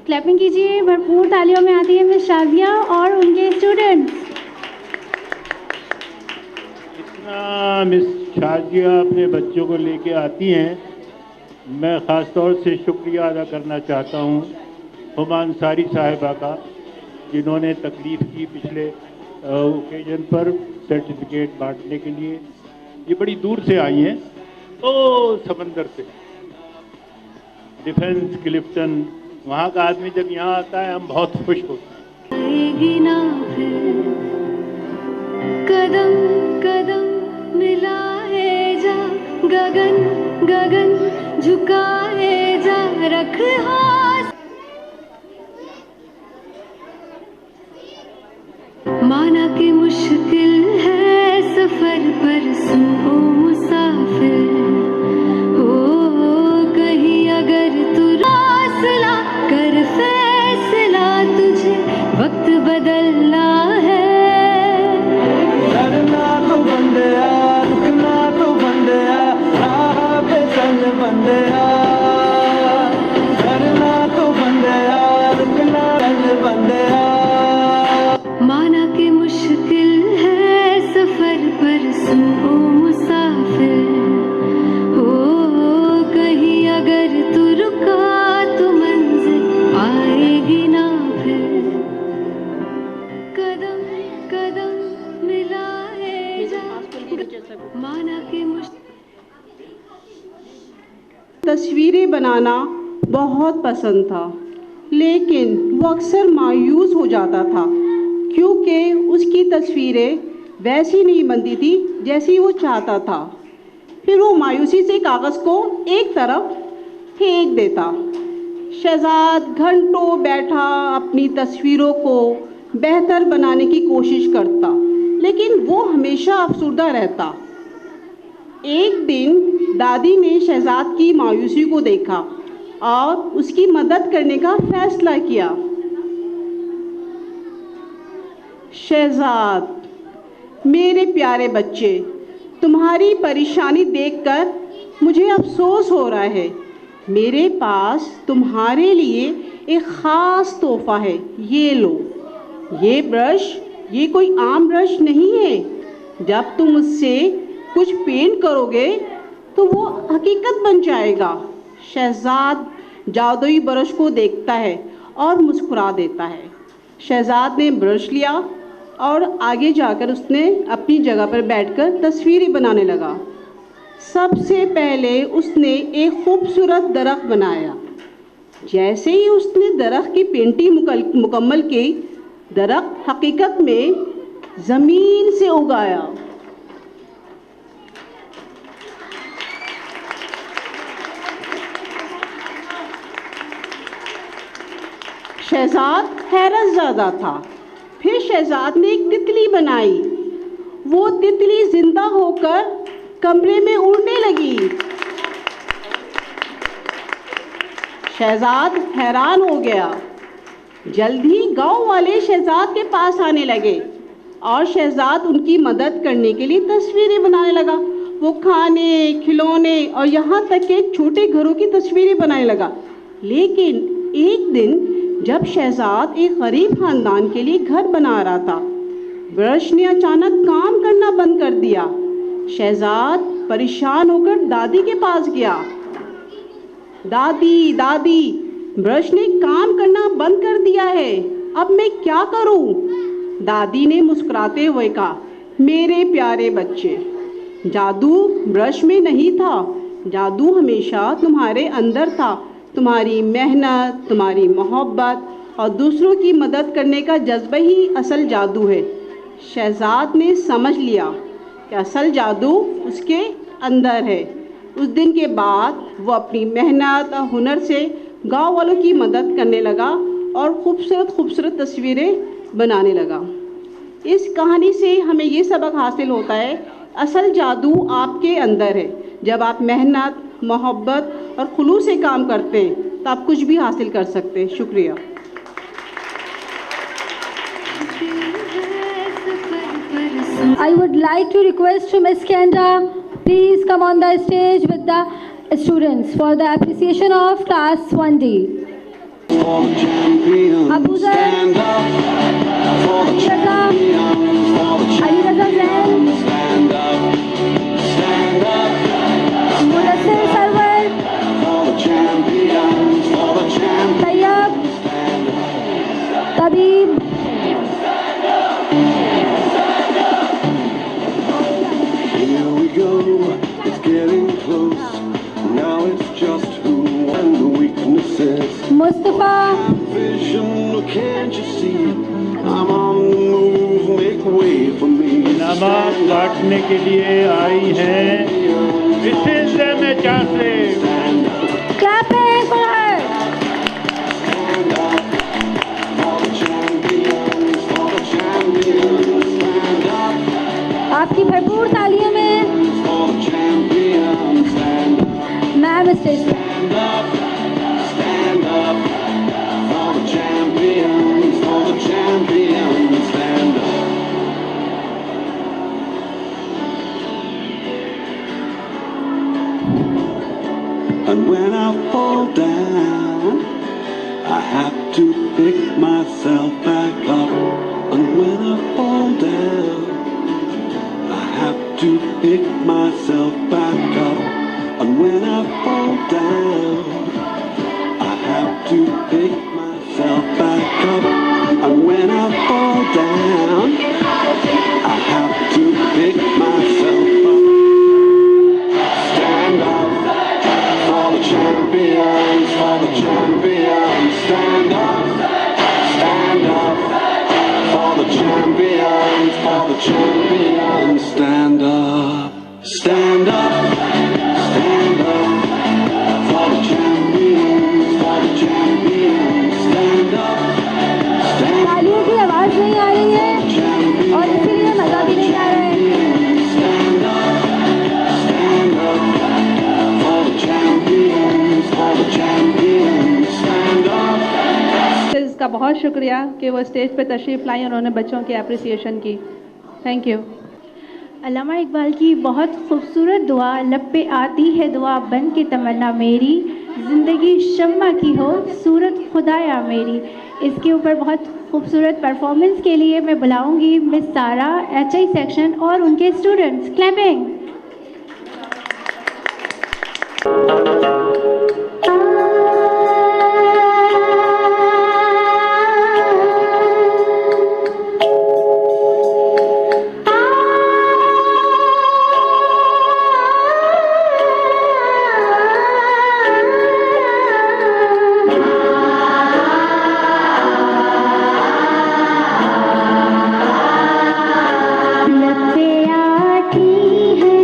क्लैपिंग कीजिए, भरपूर तालियों में आती है मिस शाजिया और उनके स्टूडेंट्स। इतना मिस शाजिया अपने बच्चों को लेके आती हैं, मैं ख़ास तौर से शुक्रिया अदा करना चाहता हूँ हुमा अंसारी साहिबा का, जिन्होंने तकलीफ़ की पिछले ओकेजन पर सर्टिफिकेट बांटने के लिए। ये बड़ी दूर से आई हैं, तो समंदर से, डिफेंस क्लिफ्टन, वहाँ का आदमी जब यहाँ आता है हम बहुत खुश होते हैं। आएगी ना फिर कदम कदम मिलाए जा, गगन गगन झुकाए जा, रख हाथ माना कि मुश्किल है सफर पर सुनो मुसाफिर हो, कहीं अगर तू रासला कर फैसला, तुझे वक्त बदलना है। डरना तो बंदया, रुकना तो बंदया, राह पे चल बंदया। डरना तो बंदया, रुकना चल बंदया। माना कि मुश्किल है सफर पर सुनो मुसाफिर हो, कहीं अगर तू रुका तो मंजिल आएगी ना फिर, कदम कदम मिलाए जा, माना कि मुश्किल तस्वीरें बनाना बहुत पसंद था, लेकिन वो अक्सर मायूस हो जाता था क्योंकि उसकी तस्वीरें वैसी नहीं बनती थी जैसी वो चाहता था। फिर वो मायूसी से कागज़ को एक तरफ फेंक देता। शहजाद घंटों बैठा अपनी तस्वीरों को बेहतर बनाने की कोशिश करता, लेकिन वो हमेशा अफसुर्दा रहता। एक दिन दादी ने शहजाद की मायूसी को देखा और उसकी मदद करने का फैसला किया। शहजाद, मेरे प्यारे बच्चे, तुम्हारी परेशानी देखकर मुझे अफसोस हो रहा है। मेरे पास तुम्हारे लिए एक ख़ास तोहफ़ा है, ये लो। ये ब्रश, ये कोई आम ब्रश नहीं है। जब तुम उससे कुछ पेंट करोगे तो वो हकीकत बन जाएगा। शहजाद जादुई ब्रश को देखता है और मुस्कुरा देता है। शहजाद ने ब्रश लिया और आगे जाकर उसने अपनी जगह पर बैठकर तस्वीरें बनाने लगा। सबसे पहले उसने एक खूबसूरत दरख्त बनाया। जैसे ही उसने दरख्त की पेंटिंग मुकम्मल की, दरख्त हकीकत में ज़मीन से उगाया। शहजाद हैरत ज़दा था। फिर शहजाद ने एक तितली बनाई। वो तितली जिंदा होकर कमरे में उड़ने लगी। शहजाद हैरान हो गया। जल्द ही गांव वाले शहजाद के पास आने लगे और शहजाद उनकी मदद करने के लिए तस्वीरें बनाने लगा। वो खाने, खिलौने और यहाँ तक के छोटे घरों की तस्वीरें बनाने लगा। लेकिन एक दिन जब शहजाद एक गरीब खानदान के लिए घर बना रहा था, ब्रश ने अचानक काम करना बंद कर दिया। शहजाद परेशान होकर दादी के पास गया। दादी, दादी, ब्रश ने काम करना बंद कर दिया है, अब मैं क्या करूं? दादी ने मुस्कुराते हुए कहा, मेरे प्यारे बच्चे, जादू ब्रश में नहीं था, जादू हमेशा तुम्हारे अंदर था। तुम्हारी मेहनत, तुम्हारी मोहब्बत और दूसरों की मदद करने का जज्बा ही असल जादू है। शहजाद ने समझ लिया कि असल जादू उसके अंदर है। उस दिन के बाद वो अपनी मेहनत और हुनर से गांव वालों की मदद करने लगा और खूबसूरत खूबसूरत तस्वीरें बनाने लगा। इस कहानी से हमें ये सबक हासिल होता है, असल जादू आपके अंदर है। जब आप मेहनत, मोहब्बत और खुलूस से काम करते हैं तो आप कुछ भी हासिल कर सकते हैं। शुक्रिया। I would like to request to Ms. Kendra, please come on the stage with the students for the appreciation of class 1D. Abu Zar, Ali Raza Zain, Mudassir Sarwar, Tayyab, Tabib, Here we go, it's getting close. Now it's just who and the weaknesses. Mustafa, Vision, can't you see? I'm on the move, make way for me. इनामात बांटने के लिए आई हैं इस सिलसिले में चाहते clapping for her. Stand up for the champions, for the champions. Stand up आपकी भरपूर तालियों में for the champions. Stand up, ma'am stage पर। stand up, stand up for the champions, for the champions. Stand up. And when I fall down, I have to pick myself back up. And when I fall down, I have to pick myself back up. And when I fall down, I have to pick myself back up. And when I fall down, I have to pick myself up. Stand up for the stand up for the champions, stand up. तालियों की आवाज नहीं आ रही है और इसीलिए मजा भी नहीं आ रहा है। Stand up for the champions, stand up. इसका बहुत शुक्रिया कि वो स्टेज पे तशरीफ़ लाई, उन्होंने बच्चों की अप्रिसिएशन की। Thank you. अल्लामा इकबाल की बहुत खूबसूरत दुआ, लब पे आती है दुआ बन के तमन्ना मेरी, ज़िंदगी शम्मा की हो सूरत खुदाया मेरी। इसके ऊपर बहुत खूबसूरत परफॉर्मेंस के लिए मैं बुलाऊंगी मिस सारा, HI सेक्शन और उनके स्टूडेंट्स। क्लैपिंग। लब पे आती है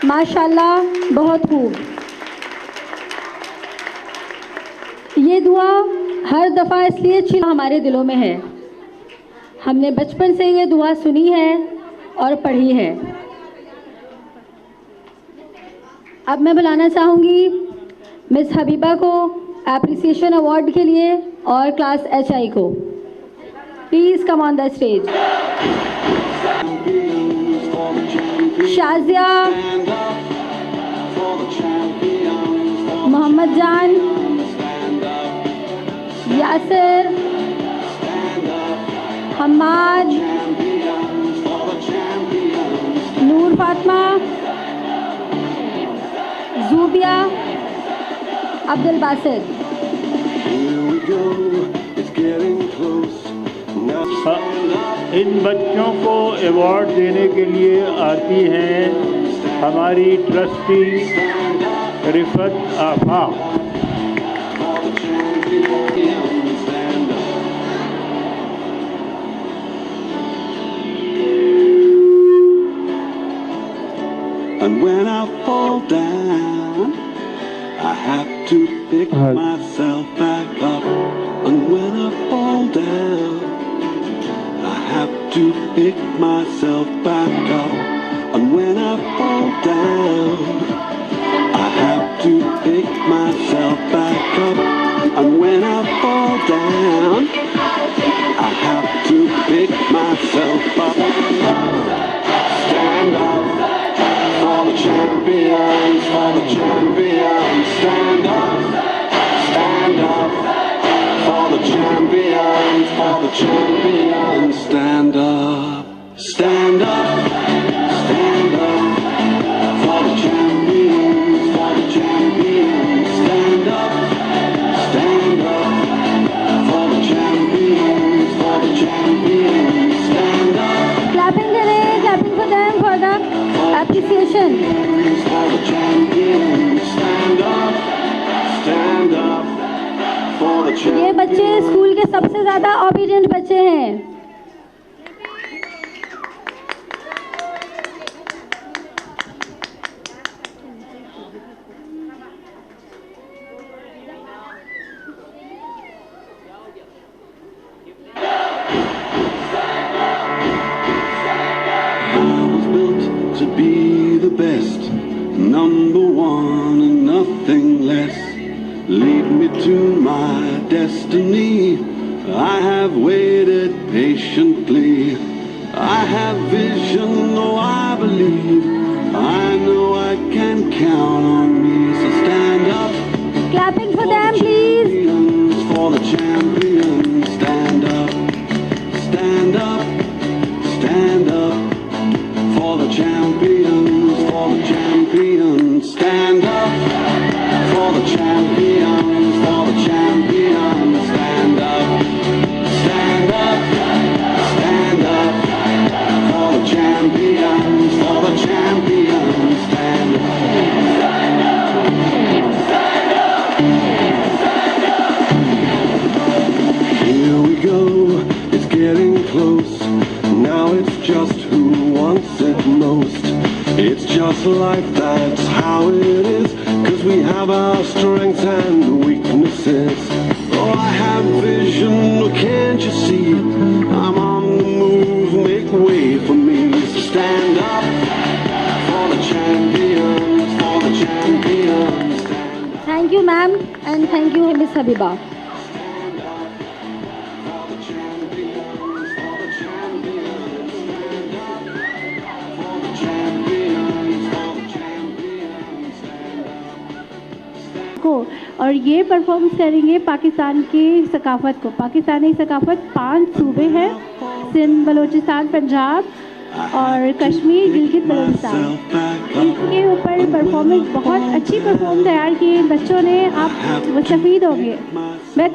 माशाल्लाह, बहुत खूब। ये दुआ हर दफ़ा इसलिए अच्छी हमारे दिलों में है, हमने बचपन से ये दुआ सुनी है और पढ़ी है। अब मैं बुलाना चाहूँगी मिस हबीबा को एप्रिसिएशन अवार्ड के लिए और क्लास HI को। Please come on the stage. Shazia, Mohammad Jan, Yasir, Hammad, नूर फातिमा, ज़ूबिया, अब्दुल बासित। इन बच्चों को अवार्ड देने के लिए आती हैं हमारी ट्रस्टी रिफत आफा। And when I fall down, I have to pick myself back up. And when I fall down, I have to pick myself back up. And when I fall down, I have to pick myself back up. And when I fall down, I have to pick myself up. Stand up. For the champions, for the champions, stand up, for the champions, for the champions, stand up, stand up, stand up, for the champions, stand up, for the champions, stand up. Clapping करें, clapping for them for the appreciation. ये बच्चे स्कूल के सबसे ज़्यादा ओबीडिएंट बच्चे हैं। To be the best, number one and nothing less. Lead me to my destiny. I have waited patiently. I have vision, oh I believe. I know I can count on me. So stand up. Clapping for them, please. For the champions, stand up. Stand up. Stand up. For the champions, stand up. For the champions, stand up. Stand up, stand up. For the champions, stand up. Here we go, it's getting close. Now it's just who wants it most. It's just life, that's how it is. 'Cause we have our strengths and weaknesses. Oh, I have vision, oh, can't you see? I'm on the move, make way for me. So stand up for the champions, for the champions. Thank you, ma'am, and thank you, Miss Habiba. और ये परफॉर्म करेंगे पाकिस्तान की सकाफत को। पाकिस्तानी सकाफत 5 सूबे हैं, सिंध, बलूचिस्तान, पंजाब और कश्मीर, गिलगित बल्तिस्तान। इसके ऊपर परफॉर्मेंस बहुत अच्छी परफॉर्म तैयार की इन बच्चों ने, आप मुस्तफीद होंगे। मैं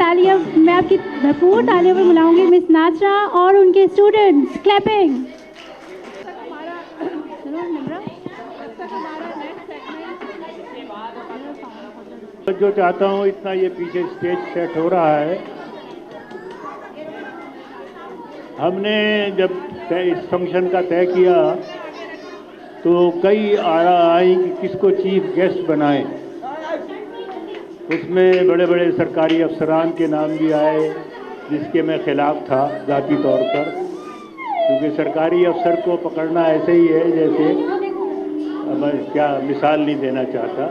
आपकी भरपूर तालियों में बुलाऊंगी मिस नाजरा और उनके स्टूडेंट्स। क्लैपिंग। जो चाहता हूँ इतना ये पीछे स्टेज सेट हो रहा है। हमने जब इस फंक्शन का तय किया तो कई आरा आई कि किसको चीफ गेस्ट बनाएं। उसमें बड़े बड़े सरकारी अफसरान के नाम भी आए, जिसके मैं ख़िलाफ़ था ज़ाती तौर पर, क्योंकि सरकारी अफसर को पकड़ना ऐसे ही है जैसे, मैं क्या मिसाल नहीं देना चाहता।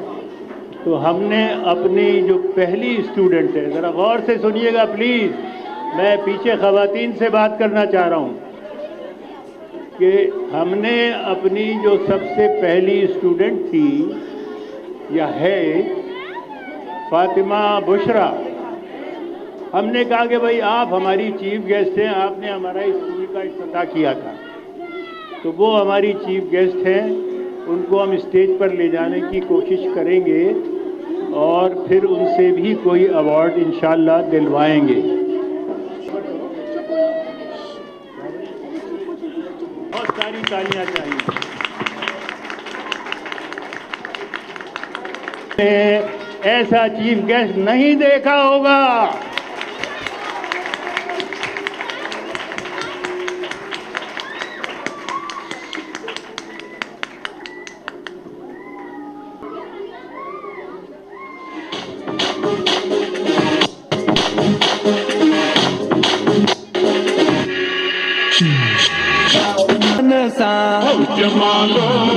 तो हमने अपनी जो पहली स्टूडेंट है, ज़रा गौर से सुनिएगा प्लीज़, मैं पीछे ख़वातीन से बात करना चाह रहा हूँ, कि हमने अपनी जो सबसे पहली स्टूडेंट थी या है फातिमा बुशरा, हमने कहा कि भाई आप हमारी चीफ गेस्ट हैं, आपने हमारा स्कूल का इफ्तिताह किया था, तो वो हमारी चीफ गेस्ट हैं, उनको हम स्टेज पर ले जाने की कोशिश करेंगे और फिर उनसे भी कोई अवार्ड इंशाअल्लाह दिलवाएंगे। बहुत सारी तालियां चाहिए। ऐसा चीफ गेस्ट नहीं देखा होगा।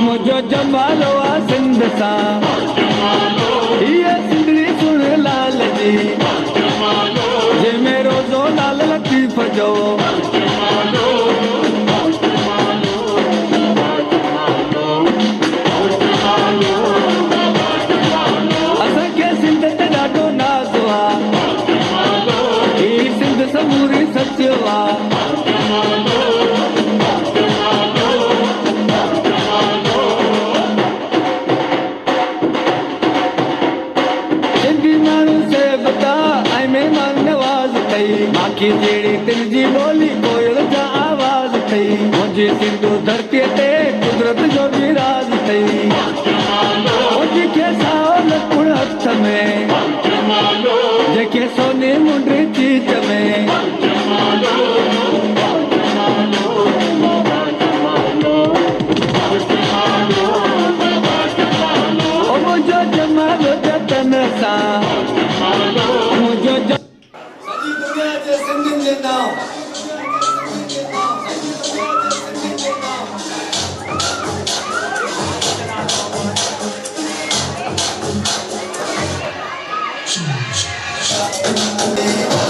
मुझो जमालो आ सिंध सा, ये सिंधड़ी सुन लाल जी, जे मेरो जो लाल लतीफ जो, असांखे सिंध ते ॾाढो नाज़ आ, ही सिंध समूरी सच आ। माखी जहिड़ी दिल जी ॿोली कोयल जा आवाज़ अथई, मुंहिंजी सिंधू धरतीअ ते कुदरत जो बि राज़ अथई, मुंहिंजी खे साओ लकुड़ हथ में, जेके सोने मुंडी चीच में, मुंहिंजो जमालो जतन सां, मुंहिंजो सिंधियुनि जे नाम Hey!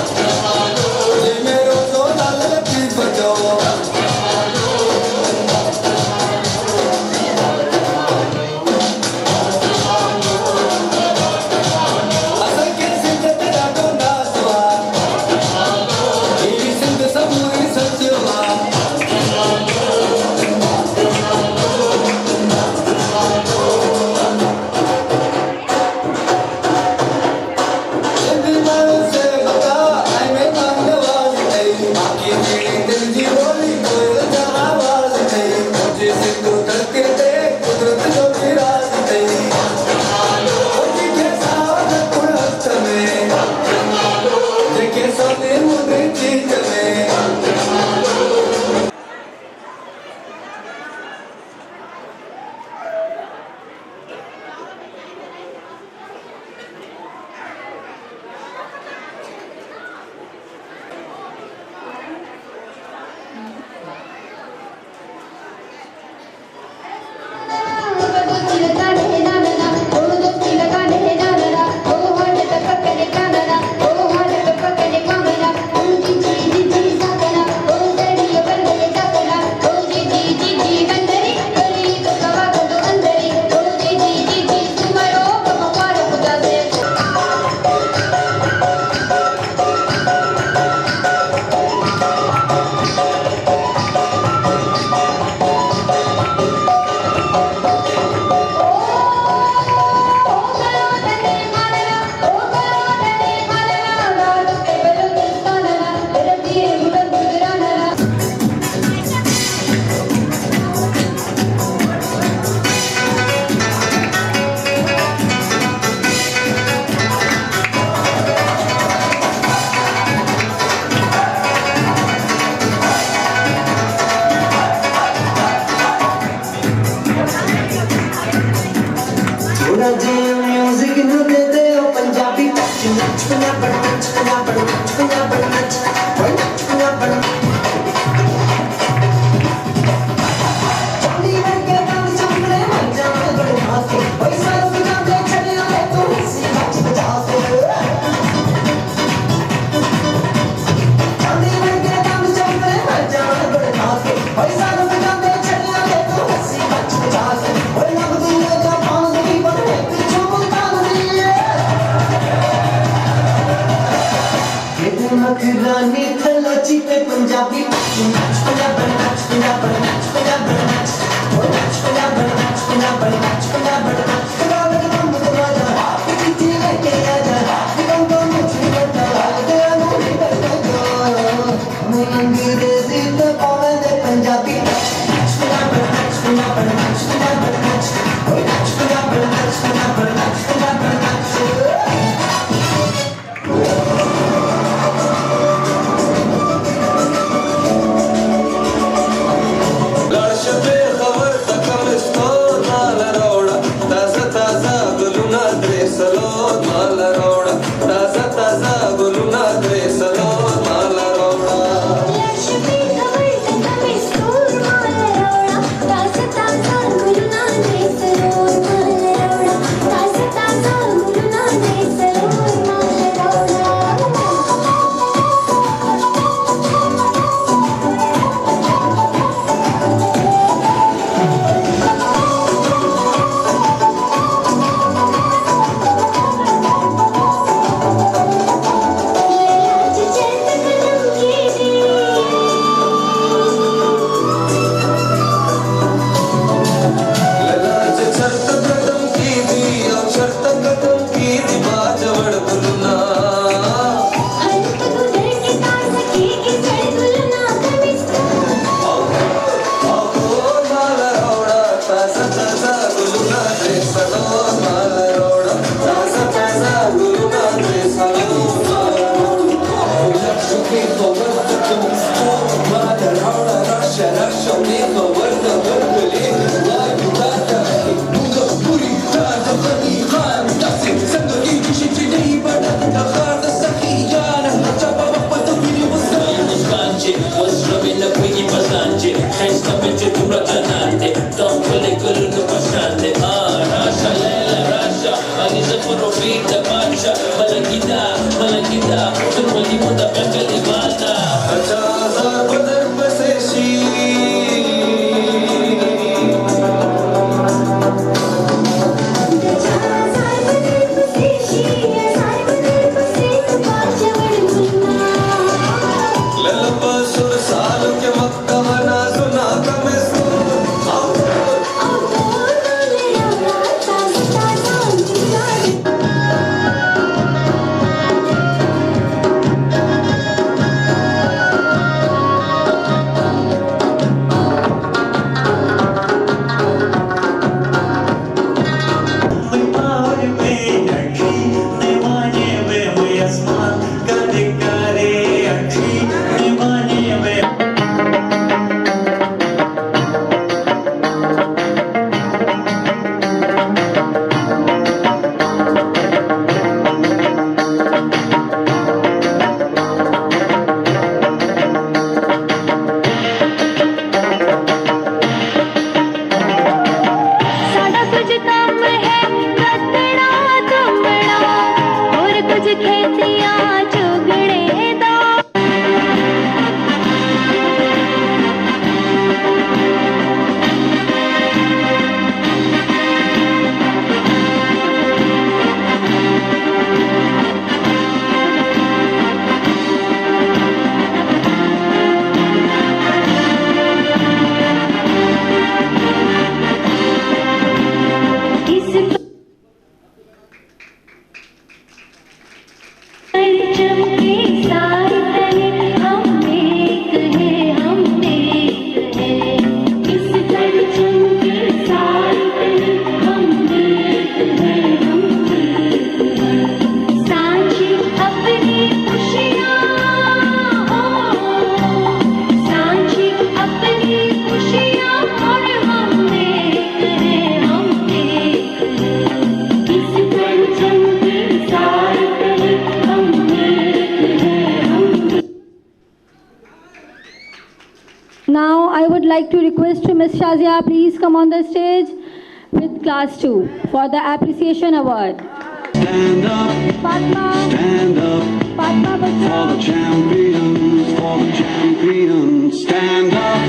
Testa bici dura anante Don't really good in the bashante Rasha, Lela, Rasha Aliza Forofita, Macha Malakida Turmali Muda Pekali Mata Achaza Badar Baseshi Now I would like to request to Ms. Shazia, please come on the stage with class 2 for the appreciation award. Stand up, Fatma, stand up, Fatma for the Bachcha. champions, for the champions. Stand up,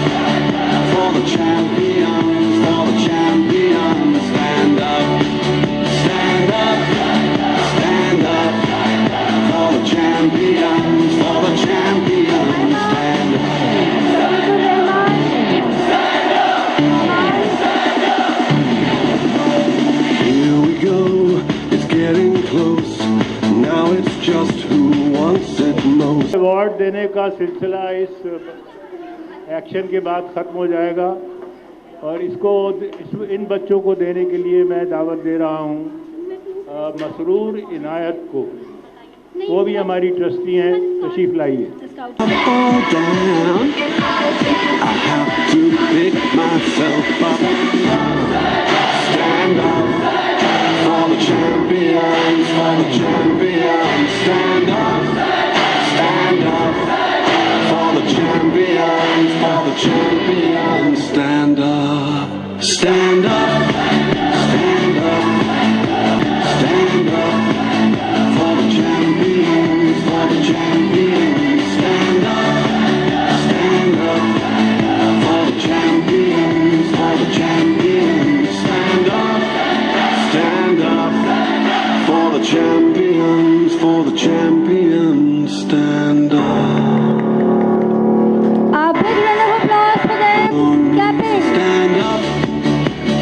for the champions, for the champions. Stand up, stand up, stand up, for the champions, for the champions. Stand up. Here we go, it's getting close. Now it's just who wants it most. Award देने का सिलसिला इस एक्शन के बाद ख़त्म हो जाएगा और इन बच्चों को देने के लिए मैं दावत दे रहा हूँ मसरूर इनायत को। वो भी हमारी ट्रस्टी हैं, तशरीफ लाइए। Fall down, I have to pick myself up. Stand up for the champions, for the champions. Stand up for the champions, for the champions. Stand up, stand up, stand up, stand up for the champions, for the champions. Stand up for the champions, for the champions. Stand up for the champions, for the champions. Stand up. A big round of applause for them. Clapping. Stand up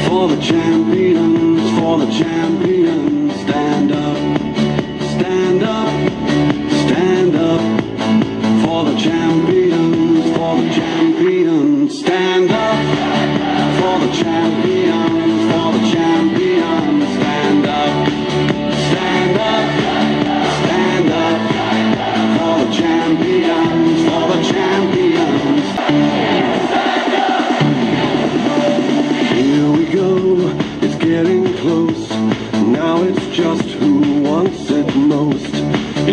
for the champions, for the champions. Stand up, stand up, stand up for the champions, for the champions. Stand up for the champions, for the champions. Stand up, stand up, stand up for the champions, for the champions. Here we go, it's getting close. Now it's just who wants it most.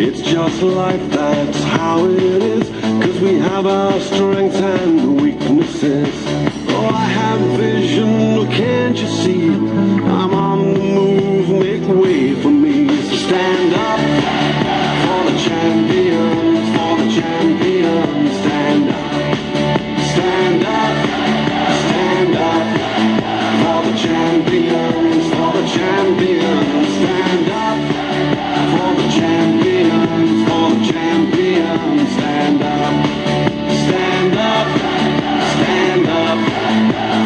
It's just life, that's how it is. 'Cause we have our strengths and weaknesses. this. Oh, I have vision, can't you see? I'm on the move, make way for me. So stand up for the champions, for the champions. Stand up, stand up, stand up for the champions, for the champions. Stand up for the champions, for the champions. Stand up, stand up, stand up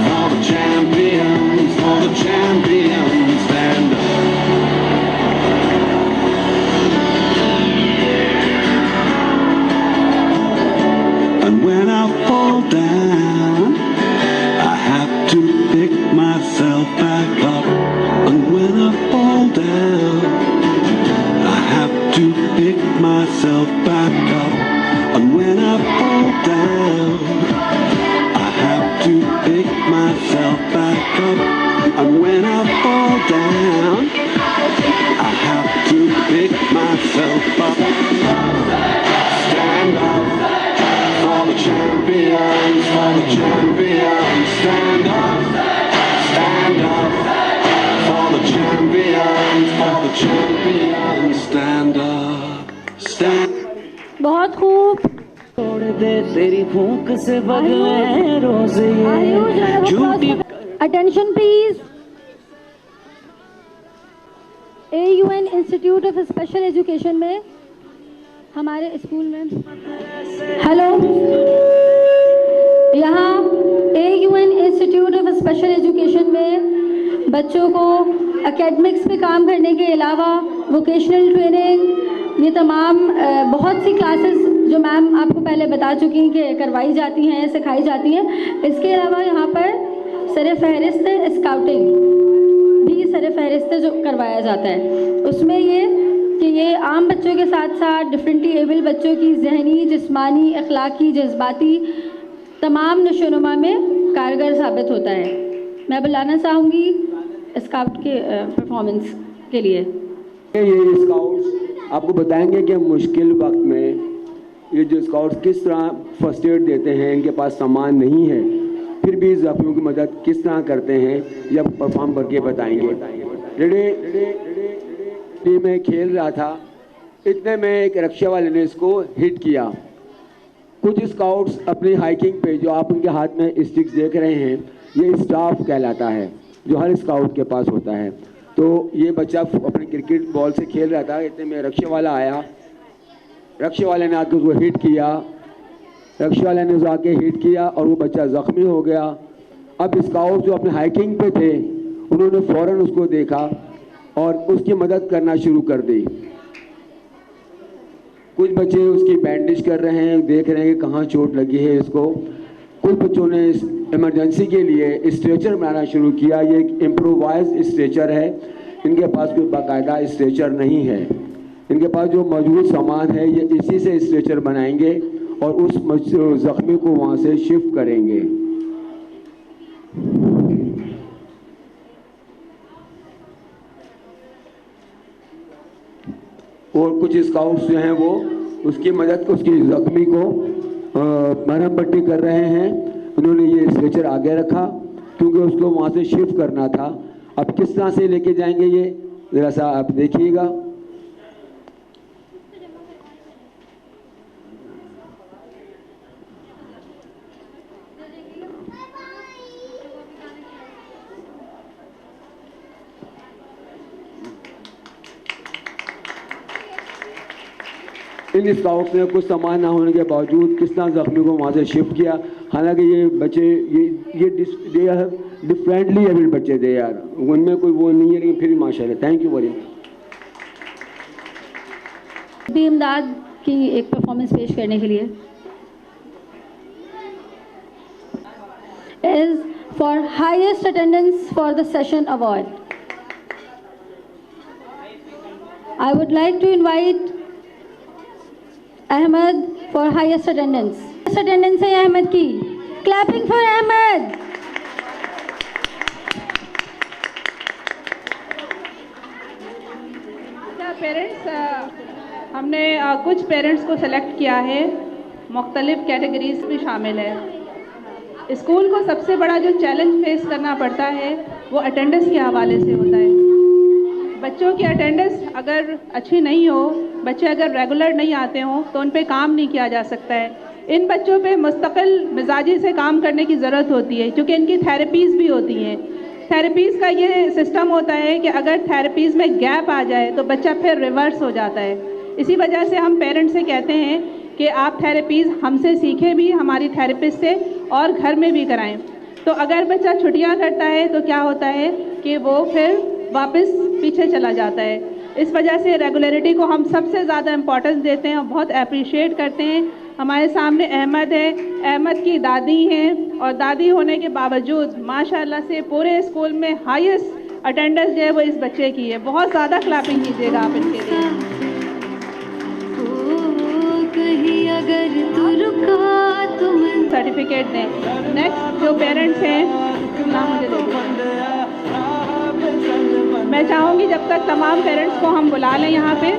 for the champions, for the champions. Stand up. And when I fall down, I have to pick myself back up. And when I fall down, I have to pick myself back up. And when I fall down, I have to pick myself back up. And when I fall down, I have to pick myself up. Stand up for the champions, for the champions. Stand up for the champions, for the champions. Stand up, stand. बहुत खूब। छोड़ दे तेरी फूंक से बगले रोज़े झूठी। Attention please. AUN institute of special education में हमारे स्कूल में हेलो यहाँ AUN institute of special education में बच्चों को एकेडमिक्स पे काम करने के अलावा वोकेशनल ट्रेनिंग, ये तमाम बहुत सी क्लासेस जो मैम आपको पहले बता चुकी हैं कि करवाई जाती हैं, सिखाई जाती हैं। इसके अलावा यहाँ पर सर फहरिस्त स्काउटिंग भी सर फहरिस्त जो करवाया जाता है, उसमें ये कि ये आम बच्चों के साथ साथ डिफरेंटली एबल बच्चों की जहनी, जिस्मानी, अखलाकी, जज्बाती तमाम नशोनुमा में कारगर साबित होता है। मैं बुलाना चाहूँगी स्काउट के परफॉर्मेंस के लिए। ये स्काउट्स आपको बताएंगे कि मुश्किल वक्त में ये जो स्काउट्स किस तरह फर्स्ट एड देते हैं, इनके पास सामान नहीं है फिर भी ज़ख्मियों की मदद किस तरह करते हैं, ये परफॉर्म करके बताएंगे। टीम में खेल रहा था, इतने में एक रक्षा वाले ने इसको हिट किया। कुछ स्काउट्स अपनी हाइकिंग पे जो आप उनके हाथ में स्टिक्स देख रहे हैं, ये स्टाफ कहलाता है जो हर स्काउट के पास होता है। तो ये बच्चा अपने क्रिकेट बॉल से खेल रहा था, इतने में रक्षा वाला आया, रक्षा वाले ने आके उसको हिट किया, रक्षा वाले ने उसको आके हिट किया और वो बच्चा ज़ख्मी हो गया। अब स्काउट जो अपने हाइकिंग पे थे उन्होंने फ़ौरन उसको देखा और उसकी मदद करना शुरू कर दी। कुछ बच्चे उसकी बैंडेज कर रहे हैं, देख रहे हैं कि कहाँ चोट लगी है इसको। कुछ बच्चों ने इमरजेंसी के लिए स्ट्रेचर बनाना शुरू किया। ये एक इम्प्रोवाइज स्ट्रेचर है, इनके पास कोई बाकायदा स्ट्रेचर नहीं है। इनके पास जो मौजूद सामान है ये इसी से स्ट्रेचर बनाएंगे और उस ज़ख्मी को वहाँ से शिफ्ट करेंगे। और कुछ स्काउट्स जो हैं वो उसकी मदद को, उसकी ज़ख्मी को मरहम पट्टी कर रहे हैं। उन्होंने ये स्ट्रेचर आगे रखा क्योंकि उसको वहाँ से शिफ्ट करना था। अब किस तरह से लेके जाएंगे ये ज़रा सा आप देखिएगा। इन स्काउट्स ने कुछ सामान ना होने के बावजूद किस तरह ज़ख्मी को वहाँ से शिफ्ट किया। हालांकि ये बच्चे ये डिफरेंटली एबल्ड बच्चे थे यार, उनमें कोई वो नहीं है, लेकिन फिर भी माशाल्लाह। Thank you very much. भी इमदाद की एक परफॉर्मेंस पेश करने के लिए is for highest attendance for the session award. I would like to invite Ahmad for highest attendance. Highest attendance है अहमद की, क्लैपिंग फॉर अहमद। पेरेंट्स, हमने कुछ पेरेंट्स को सेलेक्ट किया है, मुख्तलिफ कैटेगरीज भी शामिल है। स्कूल को सबसे बड़ा जो चैलेंज फेस करना पड़ता है वो अटेंडेंस के हवाले से होता है। बच्चों की अटेंडेंस अगर अच्छी नहीं हो, बच्चे अगर रेगुलर नहीं आते हों तो उन पे काम नहीं किया जा सकता है। इन बच्चों पे मुस्तकिल मिजाजी से काम करने की ज़रूरत होती है, क्योंकि इनकी थेरेपीज़ भी होती हैं। थेरेपीज़ का ये सिस्टम होता है कि अगर थेरेपीज़ में गैप आ जाए तो बच्चा फिर रिवर्स हो जाता है। इसी वजह से हम पेरेंट्स से कहते हैं कि आप थेरेपीज़ हमसे सीखें भी, हमारी थेरेपिस्ट से, और घर में भी कराएं। तो अगर बच्चा छुट्टियां करता है तो क्या होता है कि वो फिर वापस पीछे चला जाता है। इस वजह से रेगुलरिटी को हम सबसे ज़्यादा इम्पोर्टेंस देते हैं और बहुत अप्रिशिएट करते हैं। हमारे सामने अहमद है, अहमद की दादी हैं, और दादी होने के बावजूद माशाल्लाह से पूरे स्कूल में हाईएस्ट अटेंडेंस जो है वो इस बच्चे की है। बहुत ज़्यादा क्लैपिंग कीजिएगा आप इनके लिए। कहीं अगर तू रुका तो मैं सर्टिफिकेट दें। नेक्स्ट जो पेरेंट्स हैं, नाम मुझे दे दीजिए। मैं चाहूँगी जब तक तमाम पेरेंट्स को हम बुला लें यहाँ पे।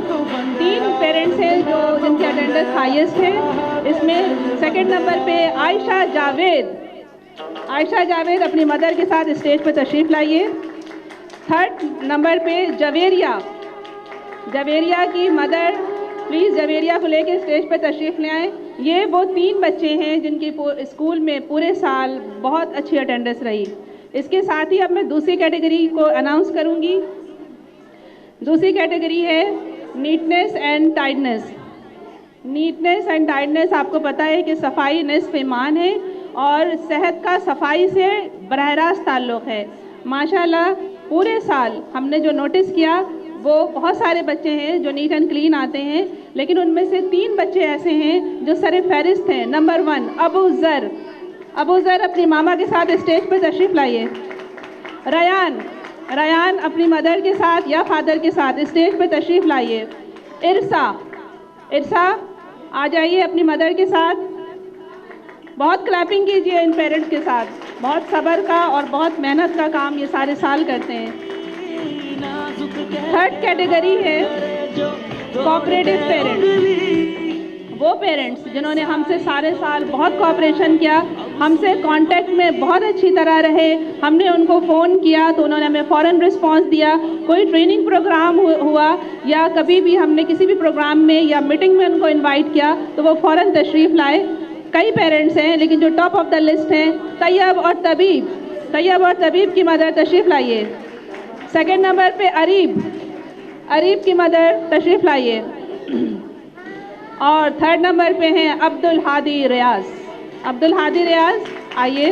3 पेरेंट्स हैं जो जिनकी अटेंडेंस हाईएस्ट है। इसमें सेकंड नंबर पे आयशा जावेद। आयशा जावेद अपनी मदर के साथ स्टेज पर तशरीफ़ लाइए। थर्ड नंबर पे जवेरिया। जवेरिया की मदर प्लीज़ जवेरिया को लेकर स्टेज पर तशरीफ़ ले आएँ। ये वो 3 बच्चे हैं जिनकी स्कूल में पूरे साल बहुत अच्छी अटेंडेंस रही। इसके साथ ही अब मैं दूसरी कैटेगरी को अनाउंस करूंगी। दूसरी कैटेगरी है नीटनेस एंड टाइडनेस। नीटनेस एंड टाइडनेस, आपको पता है कि सफाई निस्फ ईमान है और सेहत का सफाई से बराह रास्त ताल्लुक़ है। माशाल्लाह पूरे साल हमने जो नोटिस किया वो बहुत सारे बच्चे हैं जो नीट एंड क्लीन आते हैं, लेकिन उनमें से 3 बच्चे ऐसे हैं जो सर फहरिस्त हैं। नंबर 1 अबू ज़र। अबू ज़र अपनी मामा के साथ स्टेज पर तशरीफ़ लाइए। रयान अपनी मदर के साथ या फादर के साथ स्टेज पर तशरीफ़ लाइए। इरसा आ जाइए अपनी मदर के साथ। बहुत क्लैपिंग कीजिए इन पेरेंट्स के साथ। बहुत सब्र का और बहुत मेहनत का काम ये सारे साल करते हैं। थर्ड कैटेगरी है कोऑपरेटिव पेरेंट्स। वो पेरेंट्स जिन्होंने हमसे सारे साल बहुत कोऑपरेशन किया, हमसे कांटेक्ट में बहुत अच्छी तरह रहे। हमने उनको फ़ोन किया तो उन्होंने हमें फ़ौरन रिस्पांस दिया। कोई ट्रेनिंग प्रोग्राम हुआ या कभी भी हमने किसी भी प्रोग्राम में या मीटिंग में उनको इनवाइट किया तो वो फ़ौरन तशरीफ़ लाए। कई पेरेंट्स हैं, लेकिन जो टॉप ऑफ द लिस्ट हैं तैयब और तबीब। तैयब और तबीब की मदर तशरीफ़ लाइए। सेकेंड नंबर पे अरीब की मदर तशरीफ़ लाइए। और थर्ड नंबर पे हैं अब्दुल हादी रियाज। आइए।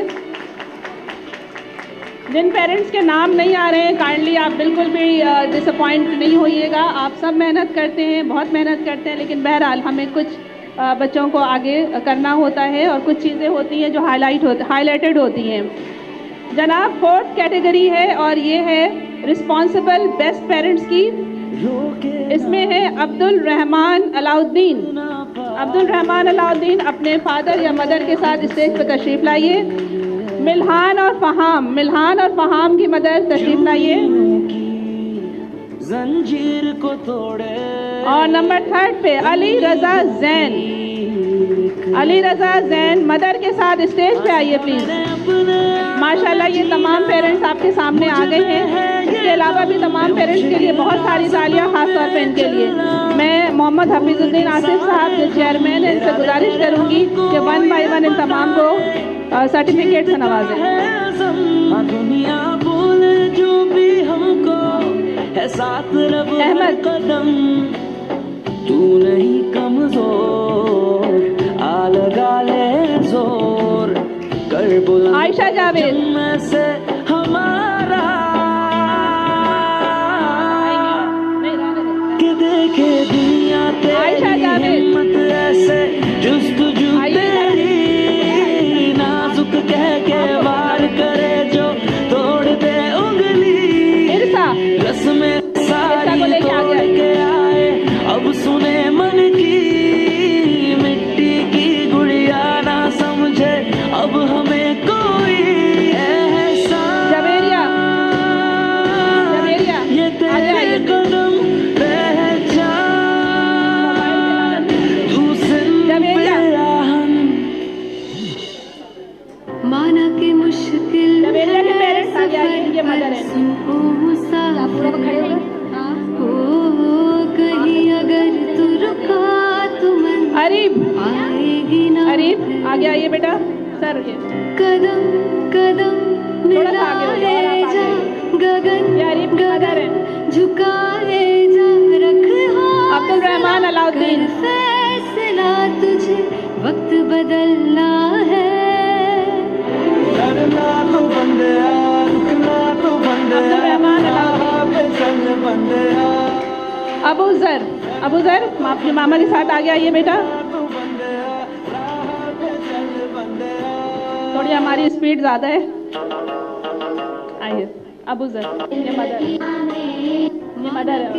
जिन पेरेंट्स के नाम नहीं आ रहे हैं काइंडली आप बिल्कुल भी डिसअपॉइंट नहीं होइएगा। आप सब मेहनत करते हैं, बहुत मेहनत करते हैं, लेकिन बहरहाल हमें कुछ बच्चों को आगे करना होता है और कुछ चीज़ें होती हैं जो हाईलाइटेड होती हैं। जनाब फोर्थ कैटेगरी है और ये है रिस्पॉन्सिबल बेस्ट पेरेंट्स की। इसमें है अब्दुल रहमान अलाउद्दीन अपने फादर या मदर के साथ स्टेज पर तशरीफ़ लाइए। मिल्हान और फ़हाम की मदर तशरीफ़ लाइए। जंजीर को तोड़े। और नंबर 3 पे अली रज़ा ज़ैन मदर के साथ स्टेज पे आइए प्लीज़। माशाल्लाह ये तमाम पेरेंट्स आपके सामने आ गए हैं। इसके अलावा भी तमाम पेरेंट्स के लिए बहुत सारी तालियां ख़ास तौर पे इनके लिए। मैं मोहम्मद हफीजुद्दीन आसिफ साहब जो चेयरमैन हैं इनसे गुजारिश करूँगी कि 1 बाय 1 इन तमाम को सर्टिफिकेट से नवाजें। दुनिया बोले जो भी हमको है साथ रब अहमद कदम, तू नहीं कमजोर आ लगा ले जोर कर बुला। आयशा जावेद से हमारा कि देखे दुनिया तेरी हिम्मत ऐसे जुस्तजू तेरी नाजुक कह के वार करे जो तोड़ दे उंगली। रस में सारी तोड़ के आए अब सुने मन की मिट्टी की गुड़िया ना समझे अब हमें कोई एहसास मुश्किल जब एरिया के पेरेंट्स आगे आइए, इनके मदर हैं। कहीं अगर तू रुका तो मन अरीब आएगी ना। अरीब आगे आइए बेटा। सर ये कदम कदम थोड़ा सा आगे हो जाओ और आप आगे आइए। गगन ये अरीब की मदर हैं। झुकाए जा रख अब्दुल रहमान अलाउद्दीन। फैसला तुझे वक्त बदलना है। डरना तो बंदया, रुकना तो बंदया, अब्दुल रहमान अलाउद्दीन। चल बंदया। अबू जर अपने मामा के साथ आगे आइए बेटा। थोड़ी हमारी स्पीड ज़्यादा है। आइए अबू जर, ये मदर है।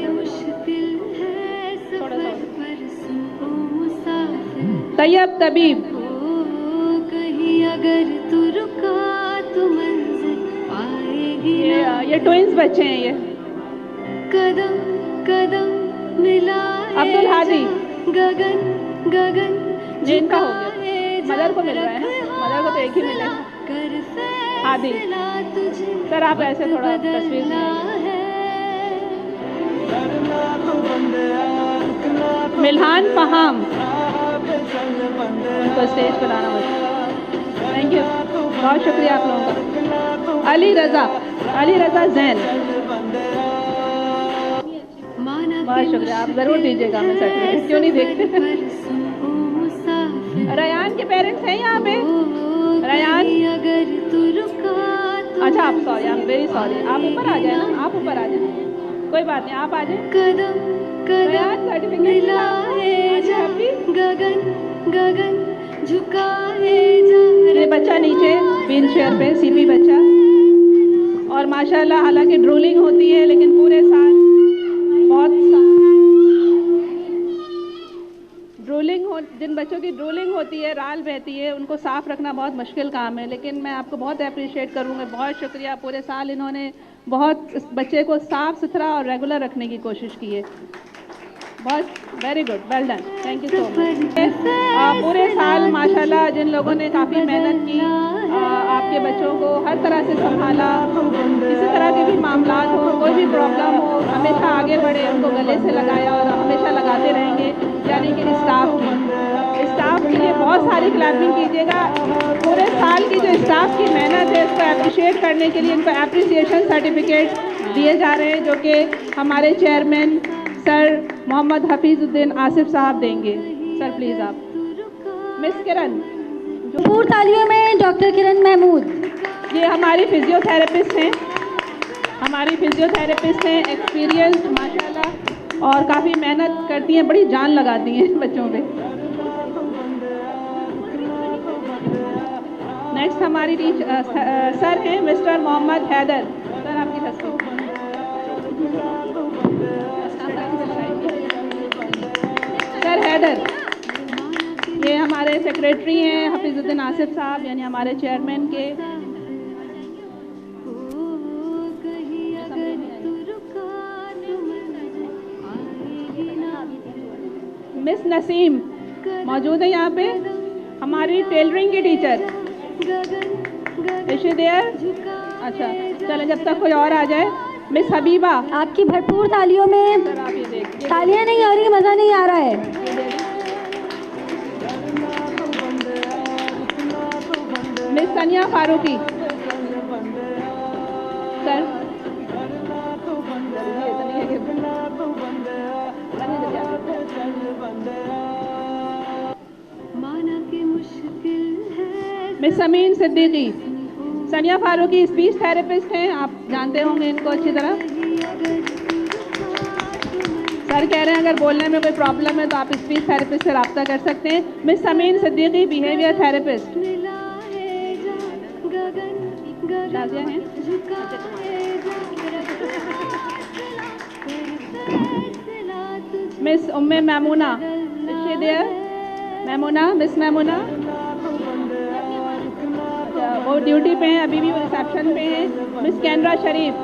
थोड़ा सा तैयब तबीब। कहीं अगर तू रुका तो मंजिल पाएगी। ये ट्विंस बच्चे हैं ये। कदम कदम मिला अब्दुल हादी। गगन गगन ये इनका हो गया, मदर को मिल रहा है ना, मदर को तो एक ही मिलेगा। हादी सर आप ऐसे थोड़ा तस्वीर में। मिल्हान फहाम, उनको स्टेज पर लाना मुझे। थैंक यू, बहुत शुक्रिया आप लोगों का। अली रज़ा जैन, बहुत शुक्रिया, आप ज़रूर दीजिएगा हमें सर्टिफिकेट, क्यों नहीं देखते। रयान के पेरेंट्स हैं यहाँ पे। रयान, अच्छा आप sorry, I am very sorry, आप ऊपर आ जाए ना, आप ऊपर आ जाए, कोई बात नहीं, आप आ जाए। रयान सर्टिफिकेट गगन गगन झुकाए जा। ये बच्चा नीचे व्हील चेयर पे, सीपी बच्चा, और माशाल्लाह हालांकि ड्रोलिंग होती है लेकिन पूरे साल जिन बच्चों की ड्रोलिंग होती है, राल बहती है, उनको साफ़ रखना बहुत मुश्किल काम है, लेकिन मैं आपको बहुत अप्रिशिएट करूँगा, बहुत शुक्रिया। पूरे साल इन्होंने बहुत इस बच्चे को साफ़ सुथरा और रेगुलर रखने की कोशिश की है। बहुत very good, well done, thank you so much. पूरे साल माशाल्लाह जिन लोगों ने काफ़ी मेहनत की, आपके बच्चों को हर तरह से संभाला, किसी तरह के भी मामला हो, कोई भी प्रॉब्लम हो, हमेशा आगे बढ़े, उनको गले से लगाया और हमेशा लगाते रहेंगे। यानी कि स्टाफ के लिए बहुत सारी क्लैपिंग कीजिएगा। पूरे साल की जो स्टाफ की मेहनत है उसको अप्रिशिएट करने के लिए इनको अप्रिसिएशन सर्टिफिकेट दिए जा रहे हैं, जो कि हमारे चेयरमैन सर मोहम्मद हफीजुद्दीन आसिफ साहब देंगे। सर प्लीज़ आप। मिस किरण, पूर्ण तालियों में डॉक्टर किरण महमूद। ये हमारी फिजियोथेरेपिस्ट हैं, एक्सपीरियंस माशाल्लाह, और काफ़ी मेहनत करती हैं, बड़ी जान लगाती हैं बच्चों पे। नेक्स्ट हमारी सर हैं मिस्टर मोहम्मद हैदर। सर आपकी तस्वीर। सर हैदर, ये हमारे सेक्रेटरी हैं हफीजुद्दीन आसिफ साहब, यानी हमारे चेयरमैन के। मिस नसीम मौजूद है यहाँ पे, हमारी टेलरिंग की टीचर। इशे देयर, अच्छा चलें जब तक कोई और आ जाए। मिस हबीबा, आपकी भरपूर तालियों में। तालियां नहीं आ रही, मज़ा नहीं आ रहा है। मिस सनिया फारूकी, सर मिस अमीन सिद्दीकी। सनिया फारूकी स्पीच थेरेपिस्ट हैं, आप जानते होंगे इनको अच्छी तरह। सर कह रहे हैं अगर बोलने में कोई प्रॉब्लम है तो आप स्पीच थेरेपिस्ट से रब्ता कर सकते हैं। मिस अमीन सिद्दीकी बिहेवियर थेरेपिस्ट। शाजिया हैं। मिस उम्मे मैमूना, मिस मैमूना वो ड्यूटी पे हैं, अभी भी वो रिसेप्शन पे हैं। मिस कैनरा शरीफ,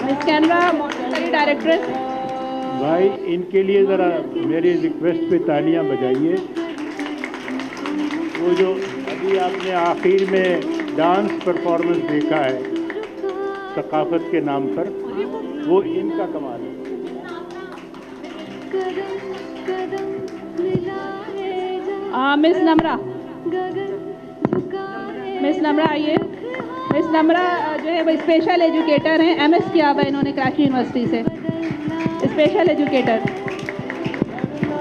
मिस कैनरा मॉनिटरी डायरेक्टर। भाई इनके लिए ज़रा मेरी रिक्वेस्ट पे तालियां बजाइए। वो जो अभी आपने आखिर में डांस परफॉर्मेंस देखा है सकाफत के नाम पर, वो इनका कमाल है। मिस नम्रा, मिस नम्रा आइए। मिस नम्रा जो है वो स्पेशल एजुकेटर हैं, MS किया हुआ इन्होंने कराची यूनिवर्सिटी से, स्पेशल एजुकेटर।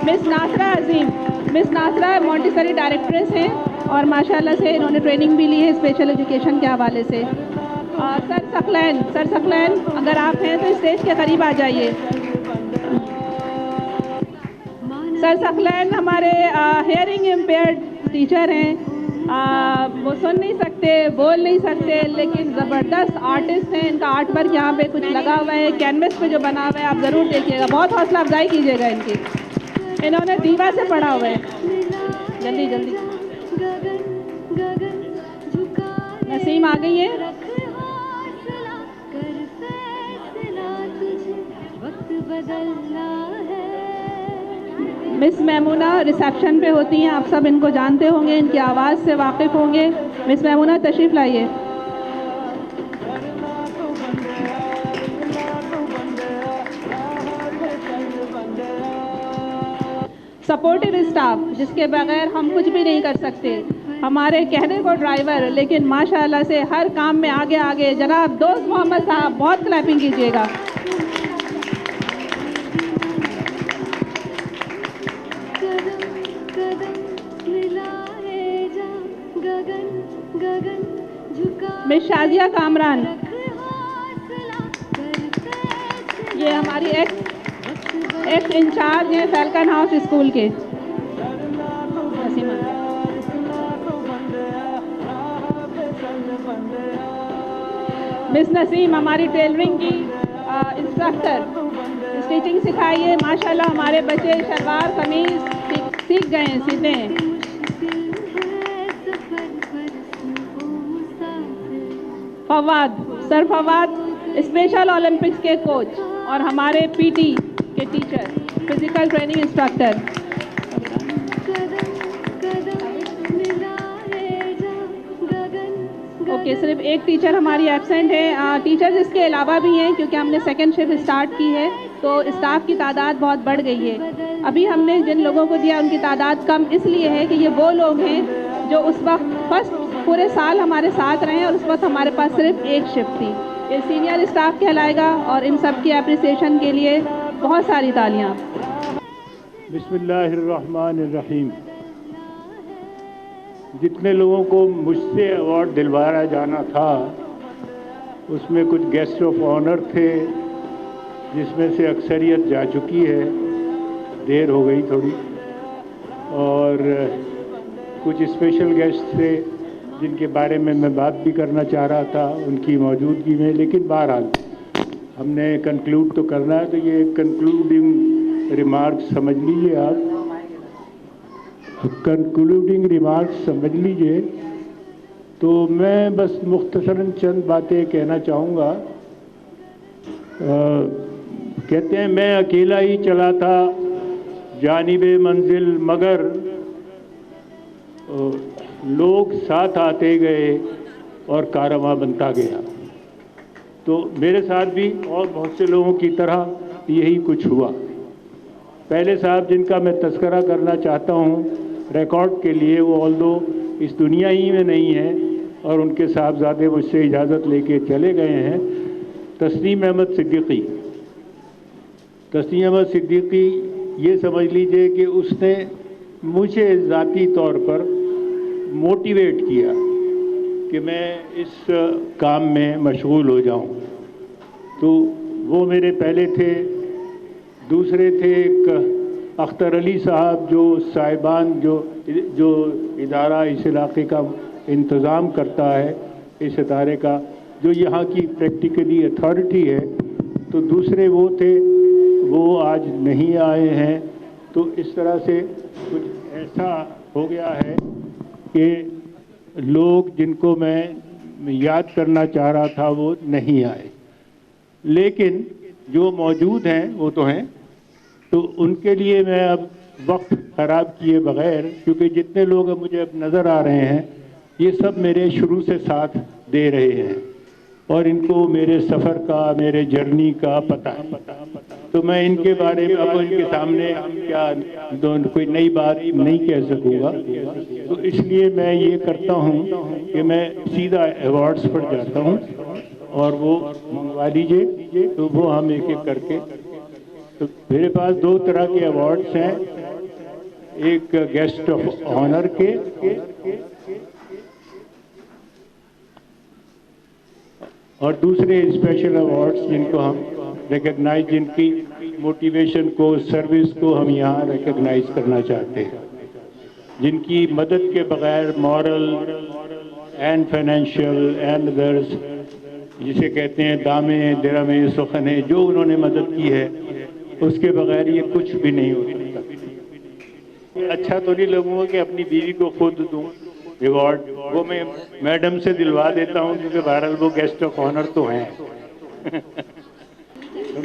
मिस नासरा अजीम, मिस नासरा मॉन्टेसरी डायरेक्ट्रेस हैं और माशाल्लाह से इन्होंने ट्रेनिंग भी ली है स्पेशल एजुकेशन के हवाले से। सर सकलैन अगर आप हैं तो स्टेज के करीब आ जाइए। सर सकलैन हमारे हेयरिंग इम्पेयर्ड टीचर हैं, वो सुन नहीं सकते, बोल नहीं सकते, लेकिन ज़बरदस्त आर्टिस्ट हैं। इनका आर्ट वर्क यहाँ पे कुछ लगा हुआ है, कैनवस पे जो बना हुआ है, आप ज़रूर देखिएगा, बहुत हौसला अफजाई कीजिएगा इनकी। इन्होंने दीवा से पढ़ा हुआ है। जल्दी जल्दी नसीम आ गई है। मिस मैमूना रिसेप्शन पे होती हैं, आप सब इनको जानते होंगे, इनकी आवाज़ से वाकिफ़ होंगे। मिस मैमूना तशरीफ़ लाइए। सपोर्टिव स्टाफ जिसके बगैर हम कुछ भी नहीं कर सकते, हमारे कहने को ड्राइवर, लेकिन माशाल्लाह से हर काम में आगे आगे, जनाब दोस्त मोहम्मद साहब, बहुत क्लैपिंग कीजिएगा। मिस शाजिया कामरान, ये हमारी एक्स इंचार्ज हैं फैल्कन हाउस स्कूल के। मिस नसीम हमारी टेलरिंग की इंस्ट्रक्टर, स्टिचिंग सिखाइए। माशाल्लाह हमारे बच्चे शलवार कमीज सीख गए हैं, सीते हैं। Fawad, sir Fawad special Olympics के कोच और हमारे PT के teacher, physical training instructor. Okay, सिर्फ एक टीचर हमारी एब्सेंट है। टीचर्स इसके अलावा भी हैं, क्योंकि हमने सेकंड शिफ्ट स्टार्ट की है तो स्टाफ की तादाद बहुत बढ़ गई है। अभी हमने जिन लोगों को दिया उनकी तादाद कम इसलिए है कि ये वो लोग हैं जो उस वक्त फर्स्ट पूरे साल हमारे साथ रहे और उस वक्त हमारे पास सिर्फ एक शिफ्ट थी। ये सीनियर स्टाफ कहलाएगा और इन सब की अप्रिसिएशन के लिए बहुत सारी तालियां। बिस्मिल्लाहिर्रहमानिर्रहीम। जितने लोगों को मुझसे अवार्ड दिलवाया जाना था उसमें कुछ गेस्ट ऑफ ऑनर थे, जिसमें से अक्सरियत जा चुकी है, देर हो गई थोड़ी, और कुछ स्पेशल गेस्ट थे जिनके बारे में मैं बात भी करना चाह रहा था उनकी मौजूदगी में। लेकिन बहरहाल हमने कंक्लूड तो करना है, तो ये कंक्लूडिंग रिमार्क्स समझ लीजिए आप, कंक्लूडिंग रिमार्क्स समझ लीजिए। तो मैं बस मुख्तसरन चंद बातें कहना चाहूँगा। कहते हैं मैं अकेला ही चला था जानिबे मंजिल, मगर लोग साथ आते गए और कारवां बनता गया। तो मेरे साथ भी और बहुत से लोगों की तरह यही कुछ हुआ। पहले साहब जिनका मैं तस्करा करना चाहता हूँ रिकॉर्ड के लिए, वो ऑल्दो इस दुनिया ही में नहीं है और उनके साहबजादे मुझसे इजाज़त लेके चले गए हैं, तस्नीम अहमद सिद्दीकी। तस्नीम अहमद सिद्दीकी ये समझ लीजिए कि उसने मुझे ज़ाती तौर पर मोटिवेट किया कि मैं इस काम में मशगूल हो जाऊं। तो वो मेरे पहले थे। दूसरे थे एक अख्तर अली साहब, जो साहिबान जो इदारा इस इलाके का इंतज़ाम करता है, इस इदारे का, जो यहाँ की प्रैक्टिकली अथॉरिटी है। तो दूसरे वो थे, वो आज नहीं आए हैं। तो इस तरह से कुछ ऐसा हो गया है कि लोग जिनको मैं याद करना चाह रहा था वो नहीं आए, लेकिन जो मौजूद हैं वो तो हैं। तो उनके लिए मैं अब वक्त ख़राब किए बगैर, क्योंकि जितने लोग मुझे अब नज़र आ रहे हैं ये सब मेरे शुरू से साथ दे रहे हैं और इनको मेरे सफ़र का, मेरे जर्नी का पता है। तो मैं इनके बारे में अब इनके सामने क्या कोई नई बात नहीं कह सकूँगा, तो इसलिए मैं ये करता हूँ कि मैं सीधा अवार्ड्स पर जाता हूँ और वो मंगवा लीजिए, तो वो हम एक एक करके। तो मेरे पास 2 तरह के अवार्ड्स हैं, एक गेस्ट ऑफ ऑनर के और दूसरे स्पेशल अवार्ड्स जिनको हम रिकग्नाइज, जिनकी मोटिवेशन को, सर्विस को हम यहाँ रिकग्नाइज करना चाहते हैं, जिनकी मदद के बगैर moral and financial and others, जिसे कहते हैं दामे दिरमे सुखने, जो उन्होंने मदद की है उसके बगैर ये कुछ भी नहीं हो सकता। अच्छा तो नहीं लगूंगा कि अपनी बीवी को खुद दूं रिवॉर्ड, वो मैं मैडम से दिलवा देता हूं क्योंकि बहरहाल वो गेस्ट ऑफ ऑनर तो हैं।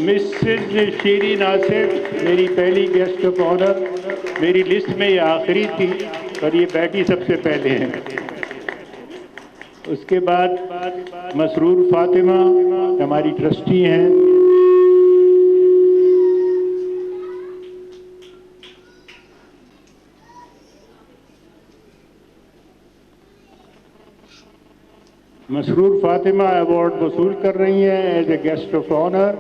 मिसेज शीरीन आसिफ मेरी पहली गेस्ट ऑफ ऑनर, मेरी लिस्ट में ये आखिरी थी पर ये बैठी सबसे पहले हैं। उसके बाद मसरूर फातिमा हमारी ट्रस्टी हैं, मसरूर फातिमा अवार्ड वसूल कर रही हैं as a guest of honour.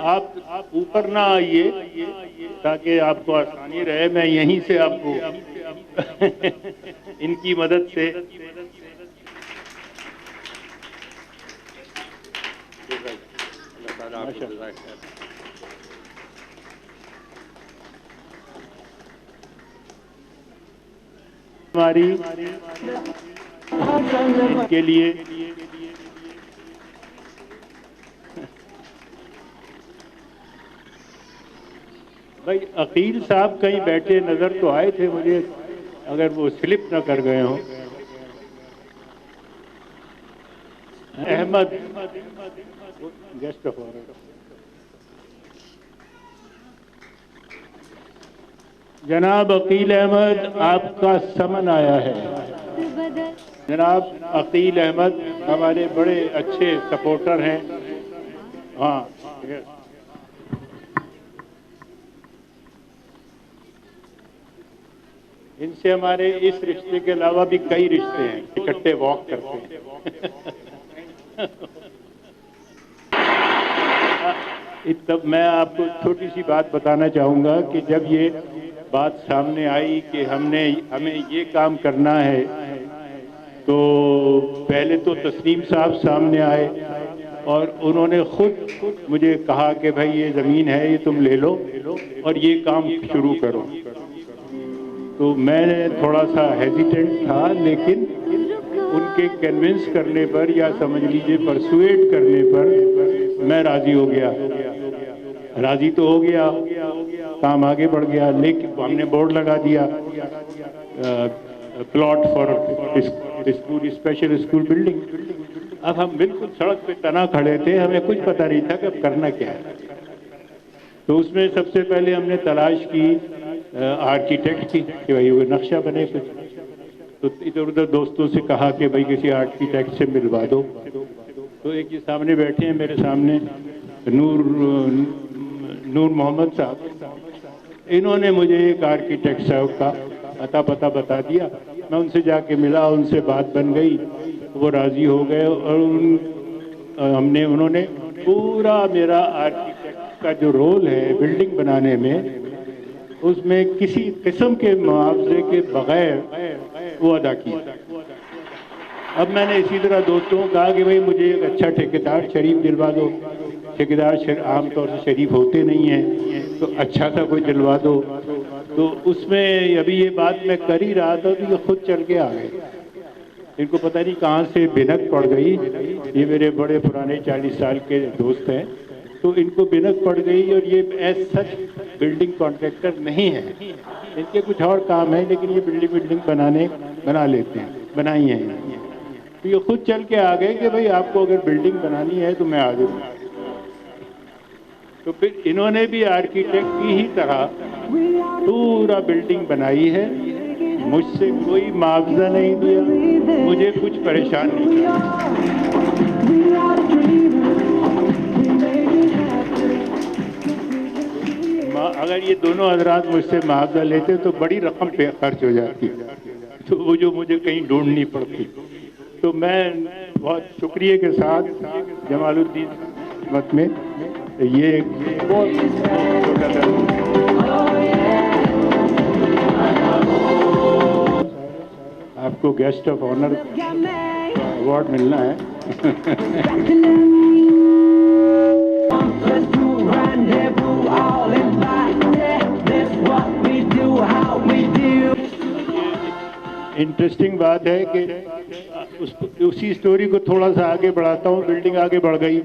आप ऊपर ना आइए ताकि आपको आसानी रहे, मैं यहीं से आपको इनकी मदद से हमारी के लिए भाई अकील साहब कहीं बैठे नजर तो आए थे मुझे, अगर वो स्लिप न कर गए हों। अहमद गेस्ट ऑफ ऑनर, जनाब अकील अहमद आपका समन आया है। जनाब अकील अहमद हमारे बड़े अच्छे सपोर्टर हैं। हाँ, इनसे हमारे इस रिश्ते के अलावा भी कई रिश्ते हैं, इकट्ठे वॉक करते हैं। तब मैं आपको छोटी सी बात बताना चाहूँगा कि जब ये बात सामने आई कि हमें ये काम करना है, तो पहले तो तस्नीम साहब सामने आए और उन्होंने खुद मुझे कहा कि भाई ये ज़मीन है, ये तुम ले लो और ये काम शुरू करो। तो मैं थोड़ा सा हेजिटेंट था, लेकिन उनके कन्विंस करने पर या समझ लीजिए परसुएट करने पर मैं राज़ी हो गया। राज़ी तो हो गया, काम आगे बढ़ गया, लेकिन हमने बोर्ड लगा दिया plot for school, special school building. अब हम बिल्कुल सड़क पे तना खड़े थे, हमें कुछ पता नहीं था कि अब करना क्या है। तो उसमें सबसे पहले हमने तलाश की आर्किटेक्ट की कि भाई वो नक्शा बने कुछ। तो इधर उधर दोस्तों से कहा कि भाई किसी आर्किटेक्ट से मिलवा दो। तो एक ये सामने बैठे हैं मेरे सामने, नूर मोहम्मद साहब, इन्होंने मुझे एक आर्किटेक्ट साहब का अता पता बता दिया। मैं उनसे जाके मिला, उनसे बात बन गई, वो राज़ी हो गए और उन्होंने पूरा मेरा आर्किटेक्ट का जो रोल है बिल्डिंग बनाने में, उसमें किसी किस्म के मुआवजे के बगैर वो अदा किया। अब मैंने इसी तरह दोस्तों को कहा कि भाई मुझे एक अच्छा ठेकेदार शरीफ दिलवा दो। ठेकेदार आमतौर से शरीफ होते नहीं हैं, तो अच्छा सा कोई दिलवा दो। तो उसमें अभी ये बात मैं कर ही रहा था तो ये खुद चल के आ गए। इनको पता नहीं कहाँ से भिनक पड़ गई, ये मेरे बड़े पुराने 40 साल के दोस्त हैं, तो इनको भिनक पड़ गई और ये एज सच बिल्डिंग कॉन्ट्रैक्टर नहीं है, इनके कुछ और काम है, लेकिन ये बिल्डिंग बना लेते हैं। बनाई हैं। तो ये खुद चल के आ गए कि भाई आपको अगर बिल्डिंग बनानी है तो मैं आ जाऊँ। तो फिर इन्होंने भी आर्किटेक्ट की ही तरह पूरा बिल्डिंग बनाई है। मुझसे कोई मुआवजा नहीं दिया, मुझे कुछ परेशान नहीं किया। अगर ये दोनों हजरात मुझसे मुआवजा लेते तो बड़ी रकम पे खर्च हो जाती, तो वो जो मुझे कहीं ढूंढनी पड़ती। तो मैं बहुत शुक्रिया के साथ जमालुद्दीन मत में ये आपको गेस्ट ऑफ ऑनर अवार्ड मिलना है। इंटरेस्टिंग बात है कि उसी स्टोरी को थोड़ा सा आगे बढ़ाता हूँ। बिल्डिंग आगे बढ़ गई,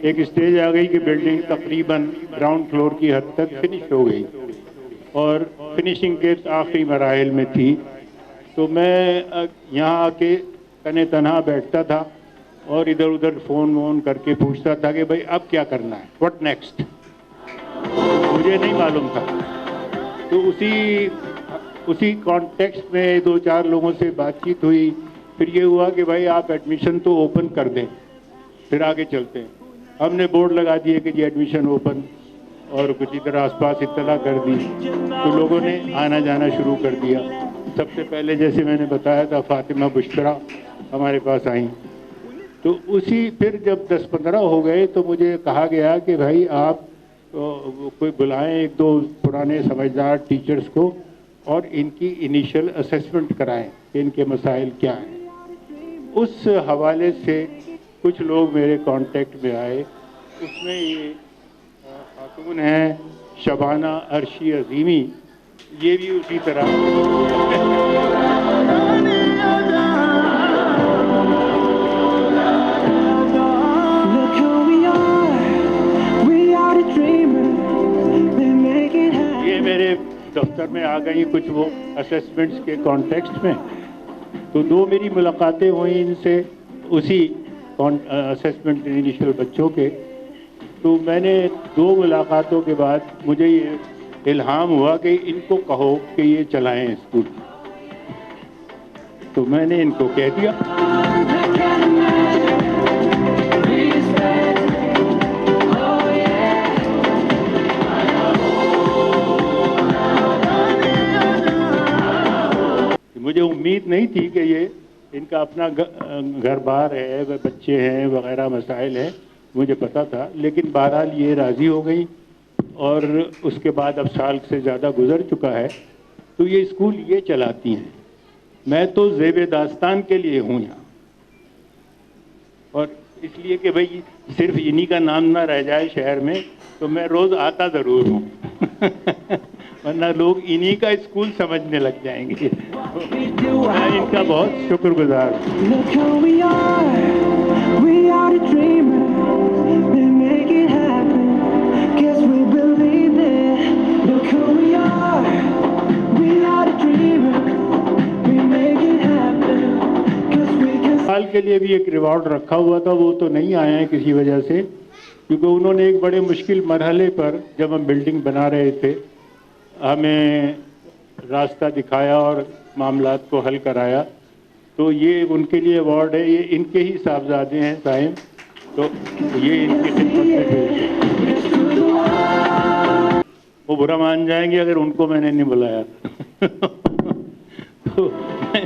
एक स्टेज आ गई कि बिल्डिंग तकरीबन ग्राउंड फ्लोर की हद तक फिनिश हो गई और फिनिशिंग के आखिरी मराहिल में थी। तो मैं यहाँ आके तने तनहा बैठता था और इधर उधर फ़ोन वोन करके पूछता था कि भाई अब क्या करना है, व्हाट नेक्स्ट। मुझे नहीं मालूम था। तो उसी कॉन्टेक्स्ट में 2-4 लोगों से बातचीत हुई। फिर ये हुआ कि भाई आप एडमिशन तो ओपन कर दें, फिर आगे चलते हैं। हमने बोर्ड लगा दिए कि जी एडमिशन ओपन, और कुछ इधर आसपास इत्तला कर दी। तो लोगों ने आना जाना शुरू कर दिया। सबसे पहले जैसे मैंने बताया था फातिमा बुश्रा हमारे पास आई। तो उसी फिर जब 10-15 हो गए तो मुझे कहा गया कि भाई आप कोई बुलाएं 1-2 पुराने समझदार टीचर्स को और इनकी इनिशियल असेसमेंट कराएं कि इनके मसाइल क्या हैं। उस हवाले से कुछ लोग मेरे कांटेक्ट में आए। उसमें ये खातून हैं शबाना अर्शी अजीमी, ये भी उसी तरह ये मेरे दफ्तर में आ गई कुछ वो असेसमेंट्स के कॉन्टेक्स्ट में। तो 2 मेरी मुलाकातें हुई इनसे उसी असेसमेंट इनिशियल बच्चों के। तो मैंने 2 मुलाकातों के बाद मुझे ये इल्हाम हुआ कि इनको कहो कि ये चलाएं स्कूल। तो मैंने इनको कह दिया। मुझे उम्मीद नहीं थी कि ये इनका अपना घर बार है, बच्चे हैं वगैरह मसाइल है, मुझे पता था। लेकिन बहरहाल ये राज़ी हो गई और उसके बाद अब साल से ज़्यादा गुजर चुका है। तो ये स्कूल ये चलाती हैं। मैं तो ज़ेब दास्तान के लिए हूँ यहाँ, और इसलिए कि भाई सिर्फ इन्हीं का नाम ना रह जाए शहर में, तो मैं रोज़ आता ज़रूर हूँ वरना लोग इन्हीं का स्कूल समझने लग जाएंगे। मैं इनका बहुत शुक्रगुजार साल के लिए भी एक रिवॉर्ड रखा हुआ था, वो तो नहीं आया है किसी वजह से, क्योंकि उन्होंने एक बड़े मुश्किल मरहले पर जब हम बिल्डिंग बना रहे थे हमें रास्ता दिखाया और मामलात को हल कराया। तो ये उनके लिए अवार्ड है। ये इनके ही साहबजादे हैं साहिब, तो ये इनकी खिदमत में पेश है। वो बुरा मान जाएंगे अगर उनको मैंने नहीं बुलाया तो मैं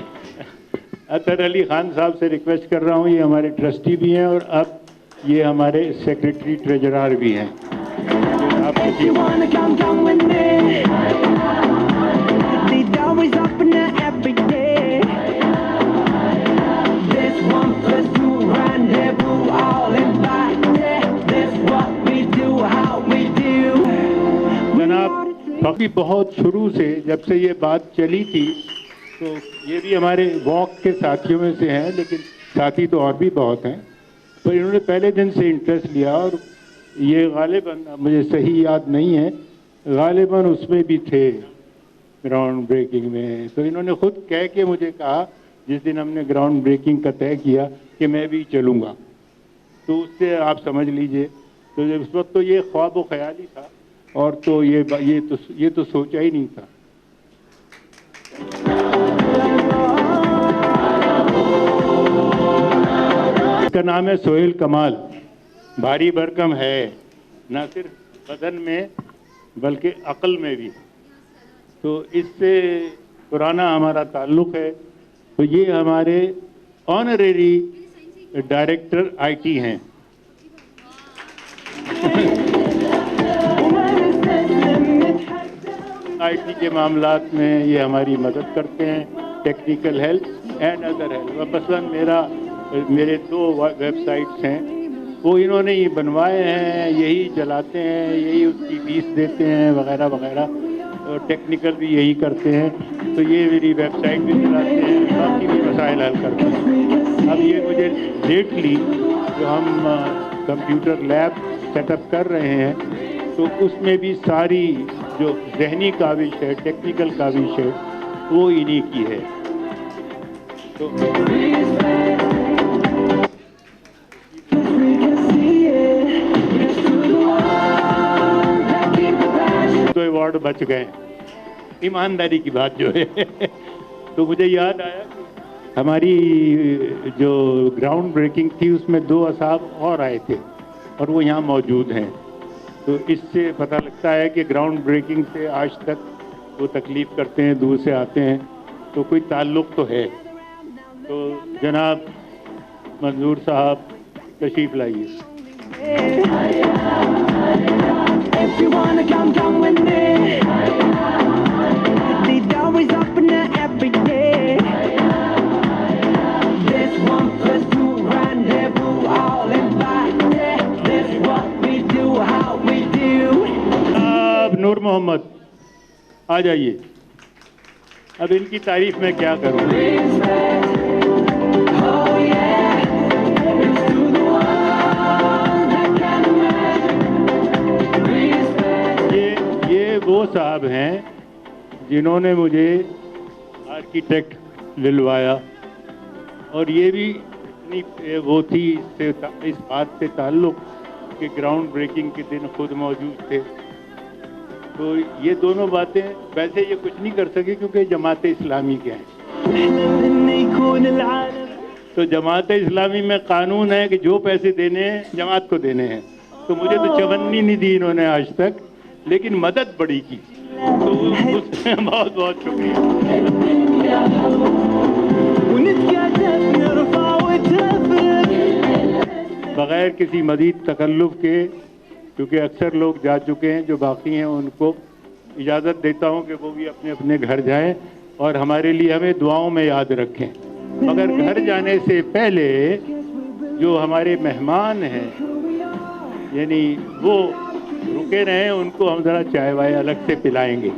अतर अली खान साहब से रिक्वेस्ट कर रहा हूँ, ये हमारे ट्रस्टी भी हैं और अब ये हमारे सेक्रेटरी ट्रेजरर भी हैं। जनाब बाकी बहुत शुरू से जब से ये बात चली थी, तो ये भी हमारे वॉक के साथियों में से हैं, लेकिन साथी तो और भी बहुत हैं। तो इन्होंने पहले दिन से इंटरेस्ट लिया और ये गालिबन, मुझे सही याद नहीं है, गालिबन उसमें भी थे ग्राउंड ब्रेकिंग में। तो इन्होंने खुद कह के मुझे कहा जिस दिन हमने ग्राउंड ब्रेकिंग का तय किया कि मैं भी चलूँगा, तो उससे आप समझ लीजिए, तो उस वक्त तो ये ख्वाब व ख्याल ही था, और तो ये तो सोचा ही नहीं था। इसका नाम है सोहेल कमाल। भारी भरकम है, न सिर्फ बदन में बल्कि अक्ल में भी। तो इससे पुराना हमारा ताल्लुक़ है। तो ये हमारे ऑनरेरी डायरेक्टर आईटी हैं। आईटी के मामलात में ये हमारी मदद करते हैं, technical help and other help. मसलन मेरे 2 वेबसाइट्स हैं, वो इन्होंने ही बनवाए हैं, यही चलाते हैं, यही उसकी फीस देते हैं वगैरह वगैरह, और टेक्निकल भी यही करते हैं। तो ये मेरी वेबसाइट भी चलाते हैं, बाकी भी मसाइल हल करते हैं। अब ये मुझे लेटली जो हम कंप्यूटर लैब सेटअप कर रहे हैं, तो उसमें भी सारी जो ज़हनी काविश है, टेक्निकल काविश है, वो इन्हीं की है। तो अवार्ड बच गए, ईमानदारी की बात जो है। तो मुझे याद आया हमारी जो ग्राउंड ब्रेकिंग थी उसमें 2 असाब और आए थे और वो यहाँ मौजूद हैं। तो इससे पता लगता है कि ग्राउंड ब्रेकिंग से आज तक वो तकलीफ़ करते हैं, दूर से आते हैं, तो कोई ताल्लुक़ तो है। तो जनाब मंजूर साहब तशरीफ़ लाइए। नूर मोहम्मद आ जाइए। अब इनकी तारीफ में क्या करूं। ये वो साहब हैं जिन्होंने मुझे आर्किटेक्ट दिलवाया, और ये भी वो थी इस बात से ताल्लुक़ कि ग्राउंड ब्रेकिंग के दिन खुद मौजूद थे। तो ये दोनों बातें वैसे ये कुछ नहीं कर सके क्योंकि जमात इस्लामी के हैं। तो जमात इस्लामी में कानून है कि जो पैसे देने हैं जमात को देने हैं। तो मुझे तो चवन्नी नहीं दी इन्होंने आज तक, लेकिन मदद बड़ी की, तो उसमें बहुत बहुत शुक्रिया। बगैर किसी मज़ीद तकल्लुफ़ के, क्योंकि अक्सर लोग जा चुके हैं, जो बाकी हैं उनको इजाज़त देता हूं कि वो भी अपने अपने घर जाएं और हमारे लिए हमें दुआओं में याद रखें। मगर घर जाने से पहले जो हमारे मेहमान हैं, यानी वो रुके रहें, उनको हम ज़रा चाय वाय अलग से पिलाएंगे।